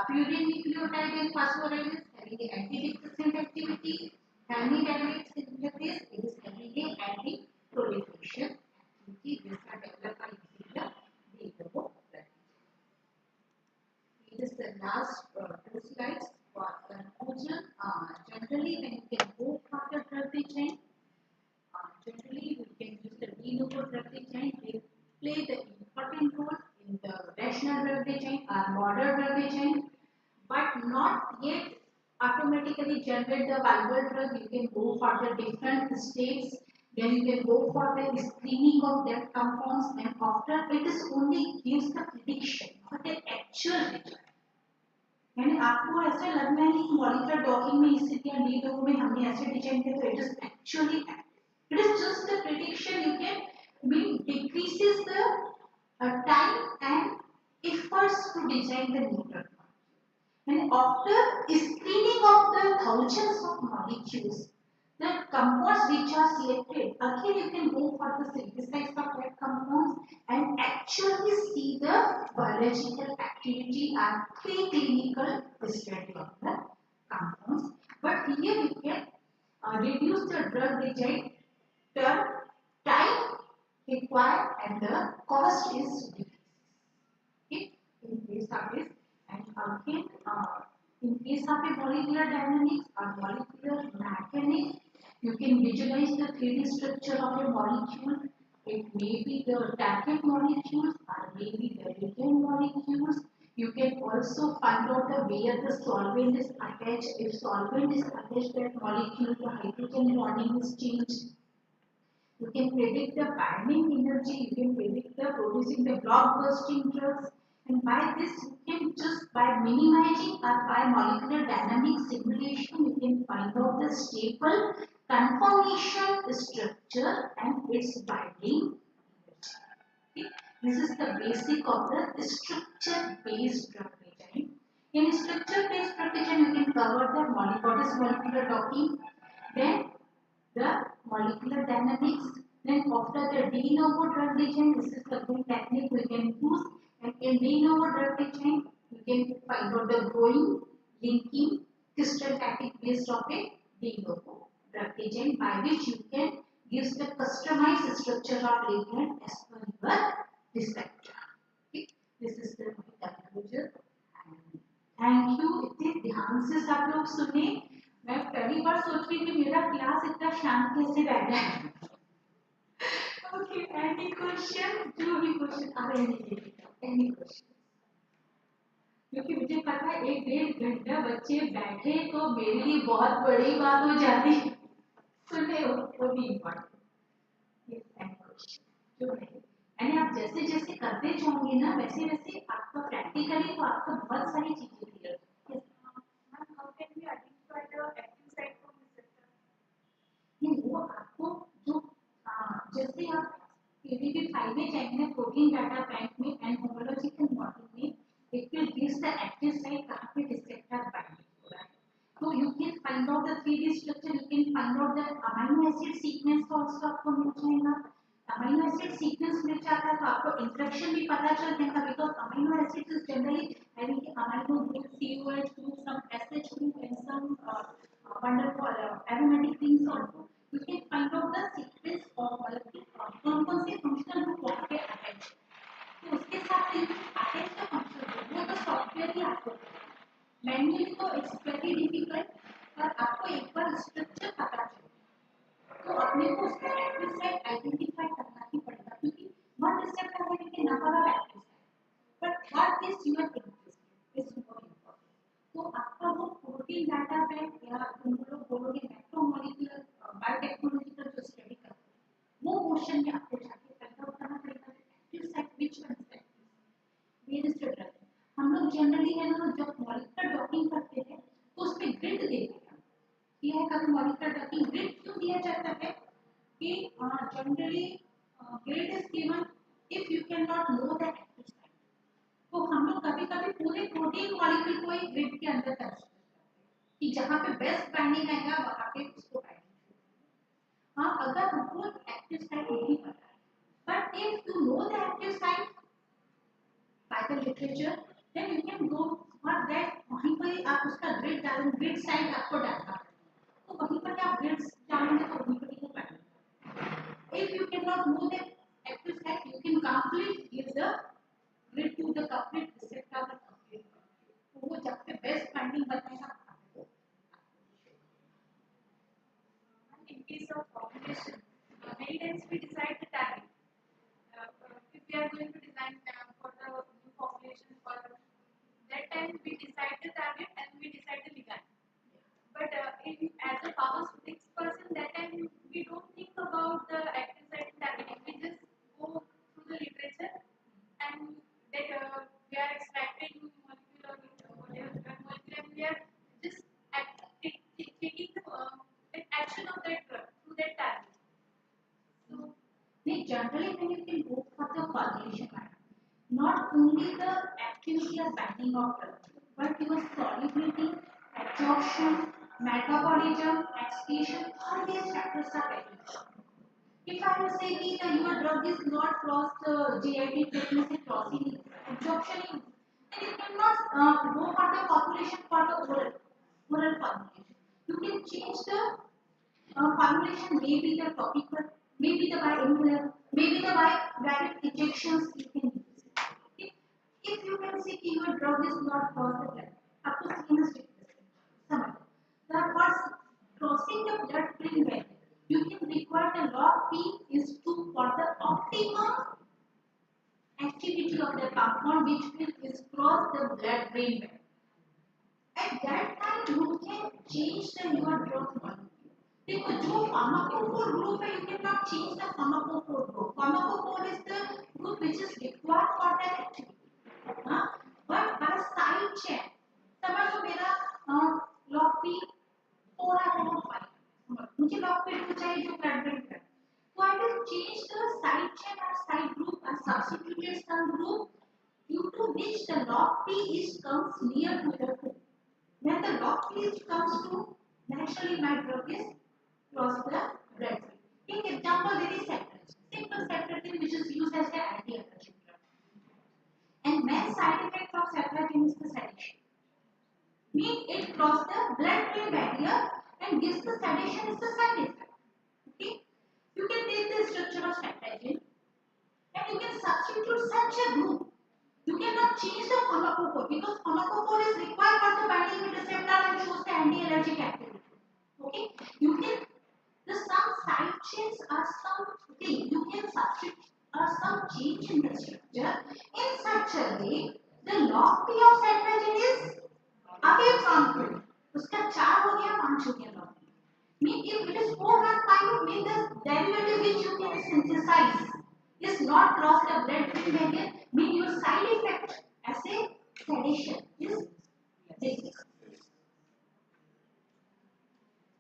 purine nucleotide and phosphorylates having an antidepressant activity, phenylphthaleate synthase, it is having an anti-proliferation activity. These are developed by using the de novo drug. This is the last two slides for conclusion. Generally, when you can go for the drug design, generally we can use the de novo drug design. They play the important role in the rational drug design or modern drug design, but not yet automatically generate the viable drug. You can go for the different states. Then you can go for the screening of that compounds, and after it is only gives the prediction, not the actual result. यानी आपको ऐसा लगना है कि molecular docking में इसी या D लोगों में हमने ऐसे डिजाइन किया तो it is actually it is just the prediction you can mean decreases the time and efforts to design the new drug. And after screening of the thousands of molecules, the compounds which are selected, again you can go for the synthesis of that compounds and actually see the biological activity and preclinical study of the compounds. But here you can reduce the drug design term, time required and the cost is decreased. Okay, in case of this, and again in case of a molecular dynamics or molecular mechanics, you can visualize the 3D structure of a molecule. It may be the target molecules or maybe the ligand molecules. You can also find out the where the solvent is attached. If solvent is attached to that molecule, the hydrogen bonding is changed. You can predict the binding energy. You can predict the producing the block-busting drugs. And by this, you can just by minimizing or by molecular dynamic simulation, you can find out the stable conformation structure and its binding. Okay. This is the basic of the structure-based drug design. In structure-based drug design, you can cover the molecular docking, then the molecular dynamics, then after the de novo drug design, this is the good technique we can use. And in de novo drug design, you can find out the growing, linking, crystallotic based of a de novo drug design by which you can give the customized structure of ligand as per your receptor. Okay, this is the conclusion. Thank you. इतने ध्यान से सब लोग सुने. मैं पहली बार सोच रही थी मेरा क्लास इतना शांत कैसे बैठ रहा है. Okay, any question? जो भी क्वेश्चन आ रहे हैं, एनी क्वेश्चन? क्योंकि मुझे पता है 1-1.5 घंटा बच्चे बैठे तो मेरे लिए बहुत बड़ी बात हो जाती. सुने वो भी इम्पोर्टेंट. Any question? जो नहीं, यानी आप जैसे जैसे करते जाओगे ना वैसे वैसे आपका प्रैक्टिकली तो आपको बहुत सारी चीजें क्लियर. वो आपको जो जैसे आप पीडीबी फाइल में जाएंगे प्रोटीन डाटा बैंक में एंड होमोलॉजिकल मॉडल में it will gives the active site कहां पे रिसेप्टर बाइंड हो रहा है. तो you can find out the 3D structure, you can find out the amino acid sequence also आपको मिल जाएगा. अमीनो एसिड सीक्वेंस मिल जाता है तो आपको इंस्ट्रक्शन भी पता चल जाएगा because amino acid is generally having amino group COH group some SH group and some wonderful aromatic things also you can find out the sequence of molecule कौन से फंक्शनल ग्रुप वहां पे अटैच तो उसके साथ अटैच का functional group वो तो सॉफ्टवेयर ही आपको मैन्युअली तो इट्स वेरी डिफिकल्ट पर आपको एक बार स्ट्रक्चर पता चले तो अपने को उसका एक्टिव साइट आइडेंटिफाई करना ही पड़ेगा क्योंकि वन रिसेप्टर है कि number of active site but what is your interest is more important तो आपका वो प्रोटीन डाटा बैंक या तुम लोग बोलोगे मैक्रोमोलेक्युलर बायोटेक्नोलॉजिकल जो स्टडी करते हैं वो पोर्शन में आपको जाके फाइंड आउट करना पड़ेगा active site which one is active ये डिस्ट्रक्टर हम लोग जनरली है ना जब मॉलिक्यूलर डॉकिंग करते हैं तो उसमें ग्रिड देते हैं यह कभी मॉलिक्यूलर डॉकिंग ग्रिड क्यों दिया जाता है कि generally grid is given if you can not know the active site तो हम लोग कभी कभी पूरे प्रोटीन मॉलिक्यूल को एक ग्रिड के अंदर कंसीडर करते हैं कि जहां पे बेस्ट बाइंडिंग आएगा वहां पे उसको बाइंडिंग हाँ अगर हमको एक्टिव साइट नहीं पता है but if you know the active site by the literature then you can go for that वहीं पर आप उसका ग्रिड डालें ग्रिड साइड आपको डालना है तो वहीं पर आप ग्रिड्स डालेंगे तो वहीं पर ही पाएंगे if you cannot know the active site you can complete give the grid to the complete receptor or complete तो वो जब पे बेस्ट बाइंडिंग बताएगा In case of population, many times we decide the target. If we are going to design for the new population, for that time we decide the target and we decide the ligand. But as a pharmaceutics person, that time we don't think about the active site targeting. We just go through the literature and that we are extracting molecule or whatever molecule and we are just taking the action of that drug through that target. So they generally when you can go for the formulation not only the activity or binding of drug but your solubility absorption metabolism excretion all these factors are very important if I will say that your drug is not cross GIT fitness and crossing absorption then you cannot go for the population for the oral formulation you can change the formulation maybe the topical, maybe the bioinhaler, maybe the direct injections you can use. If you can see your drug is not cross the blood, up to CNS requirement. The first crossing the blood-brain barrier, you can require the log P is to for the optimum activity of the compound which will is cross the blood-brain barrier. At that time, you can change the your drug molecule. देखो जो pharmacophore group है you cannot change the pharmacophore group. Pharmacophore is the group which is required for that activity. हाँ but by side chain समझ लो मेरा log P 4 मुझे log P 2 चाहिए जो blood brain है so I will change the side chain or side group and substituted some group due to which the log P is comes near to the food. When the log P comes to naturally my drug is cross the blood. Take example there is ceftriaxone. Simple ceftriaxone which is used as the anti-allergic drug. And main side effect of ceftriaxone is the sedation. Means it cross the blood-brain barrier and gives the sedation is the side effect. Okay? You can take the structure of ceftriaxone and you can substitute such a group. You cannot change the pharmacophore because pharmacophore is required for the binding receptor and shows the anti-allergic activity. Okay? You can the some side chains are something you can substitute or some change in the structure in such a way the log P of ceftriaxone is away from it. उसका 4 हो गया 5 हो गया log P. Mean if it is 4 and 5 mean the derivative which you can synthesize is not cross the blood-brain barrier mean your side effect as a sedation is this.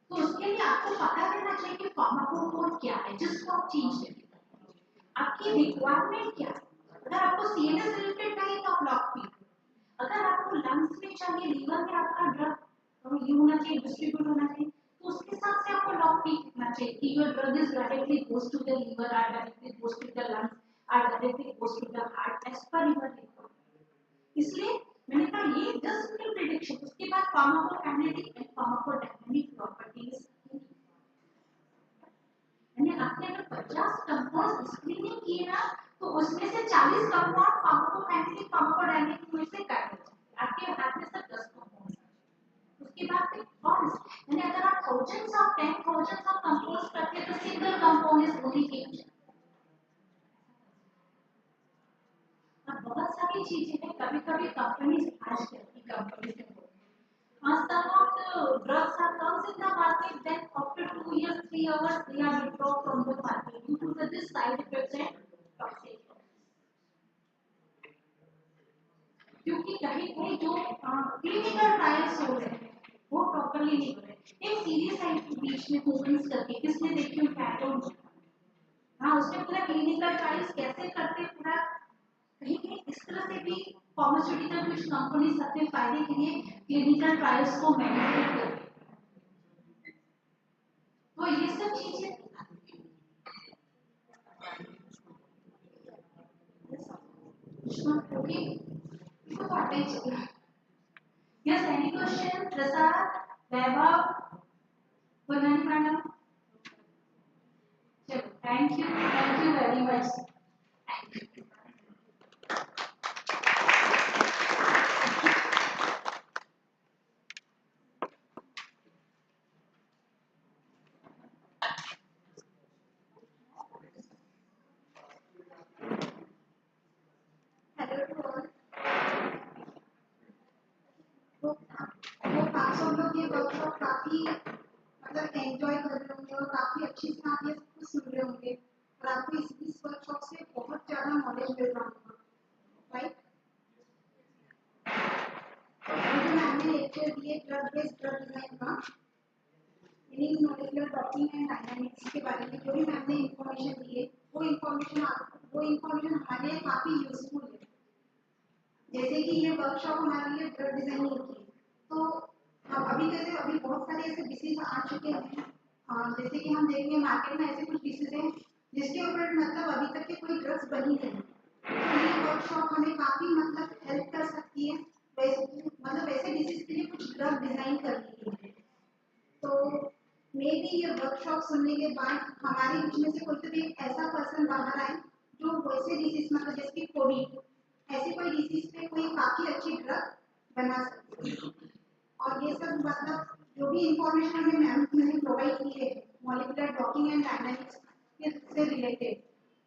तो उसके लिए आपको पता रहना चाहिए कि फार्माकोफोर क्या है जिसको आप चेंज करेंगे आपकी रिक्वायरमेंट क्या है अगर आपको सीएनएस रिलेटेड चाहिए तो आप लॉक पी अगर आपको लंग्स में चाहिए लीवर में आपका ड्रग ये होना चाहिए डिस्ट्रीब्यूट होना चाहिए तो उसके हिसाब से आपको ऑफ पीक लिखना चाहिए कि your drug is directly goes to the liver और directly goes to the lungs और directly goes to the heart as per your report. इसलिए मैंने कहा ये जस्ट सिंपल प्रेडिक्शन, उसके बाद फार्माकोकाइनेटिक एंड फार्माकोडायनामिक प्रॉपर्टीज। मैंने आपने अगर 50 कंपाउंड स्क्रीनिंग किए ना तो उसमें से 40 कंपाउंड फार्माकोकाइनेटिक फार्माकोडायनामिक में से काटे जाते, आपके हाथ में सिर्फ 10 कंपाउंड। उसके बाद फिर कौन, यानी अगर आप थाउजेंड्स ऑफ 10,000 ऑफ कंपाउंड्स करते तो single compound is only game. बहुत सारी चीजें हैं, कभी-कभी कंपनीज आज की companies some of the drugs are comes in the market, then after 2 years 3 years they are withdrawn from the market due to the side effects and toxic, क्योंकि कहीं कहीं जो क्लिनिकल ट्रायल्स हो रहे हैं वो प्रॉपर्ली नहीं हो रहे। एक सीरीज है बीच में ह्यूमंस करके, किसने देखी हो कैटो, हाँ उसमें पूरा क्लिनिकल ट्रायल्स कैसे करते पूरा, कहीं कहीं इस तरह से भी फार्मास्यूटिकल कुछ कंपनीज अपने फायदे के लिए क्लिनिकल ट्रायल्स को मैनिपुलेट करती हैं। तो ये सब चीजें ओके, इसको पढ़ते ही चलिए। Yes, any question? Prasad, Vaibhav, Vandana madam, चलो थैंक यू वेरी मच। काफी मतलब एंजॉय कर रहे होंगे और काफी अच्छी से आप ये कुछ सुन रहे होंगे और आपको इस वर्कशॉप से बहुत ज्यादा नॉलेज मिल रहा होगा, राइट? तो मैंने लेक्चर दिए ड्रग बेस्ड ड्रग डिजाइन का, meaning molecular docking and dynamics के बारे में जो भी मैंने इंफॉर्मेशन दी है वो इंफॉर्मेशन हमारे लिए काफी यूजफुल है। जैसे कि ये वर्कशॉप हमारे लिए ड्रग डिजाइनिंग की, तो अभी जैसे अभी बहुत सारे ऐसे डिसीज आ चुके हैं, जैसे कि हम देखेंगे मार्केट में ऐसे कुछ डिसीज हैं जिसके ऊपर मतलब अभी तक के कोई ड्रग्स बनी नहीं, तो ये वर्कशॉप हमें काफी मतलब हेल्प कर सकती है मतलब ऐसे डिसीज के लिए कुछ ड्रग डिजाइन करने के लिए। तो मे बी ये वर्कशॉप सुनने के बाद हमारे बीच में से कोई तो भी एक ऐसा पर्सन बाहर आए जो वैसे डिसीज मतलब जैसे कोविड ऐसी कोई डिसीज पे कोई काफी अच्छी ड्रग बना सकती है। और ये सब मतलब जो भी इंफॉर्मेशन हमें मैम ने प्रोवाइड की है मॉलिक्यूलर डॉकिंग एंड डायनामिक्स से रिलेटेड,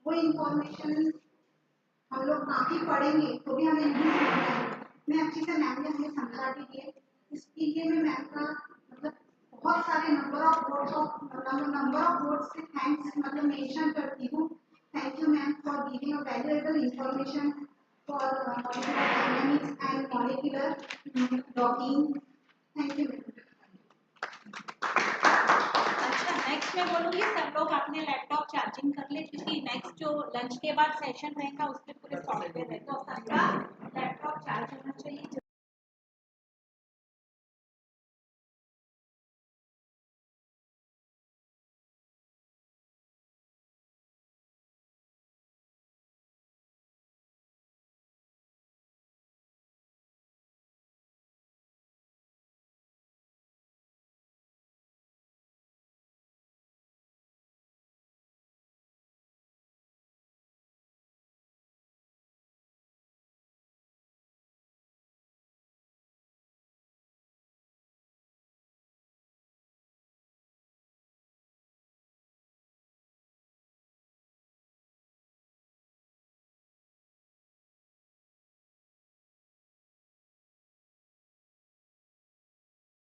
वो इंफॉर्मेशन हम लोग काफी पढ़ेंगे तो भी हमें नहीं समझ आएगी, मैं अच्छी से मैम ने हमें समझा भी दिए। इसके लिए मैं मैम का मतलब बहुत सारे नंबर ऑफ वर्ड्स से थैंक्स मतलब मेंशन करती हूँ। Thank you ma'am for giving a valuable information for molecular dynamics and molecular docking. Thank you. अच्छा, नेक्स्ट मैं बोलूँगी सब लोग अपने लैपटॉप चार्जिंग कर ले, क्योंकि नेक्स्ट जो लंच के बाद सेशन रहेगा उसमें पूरे सॉफ्टवेयर है, तो सबका लैपटॉप चार्ज होना चाहिए।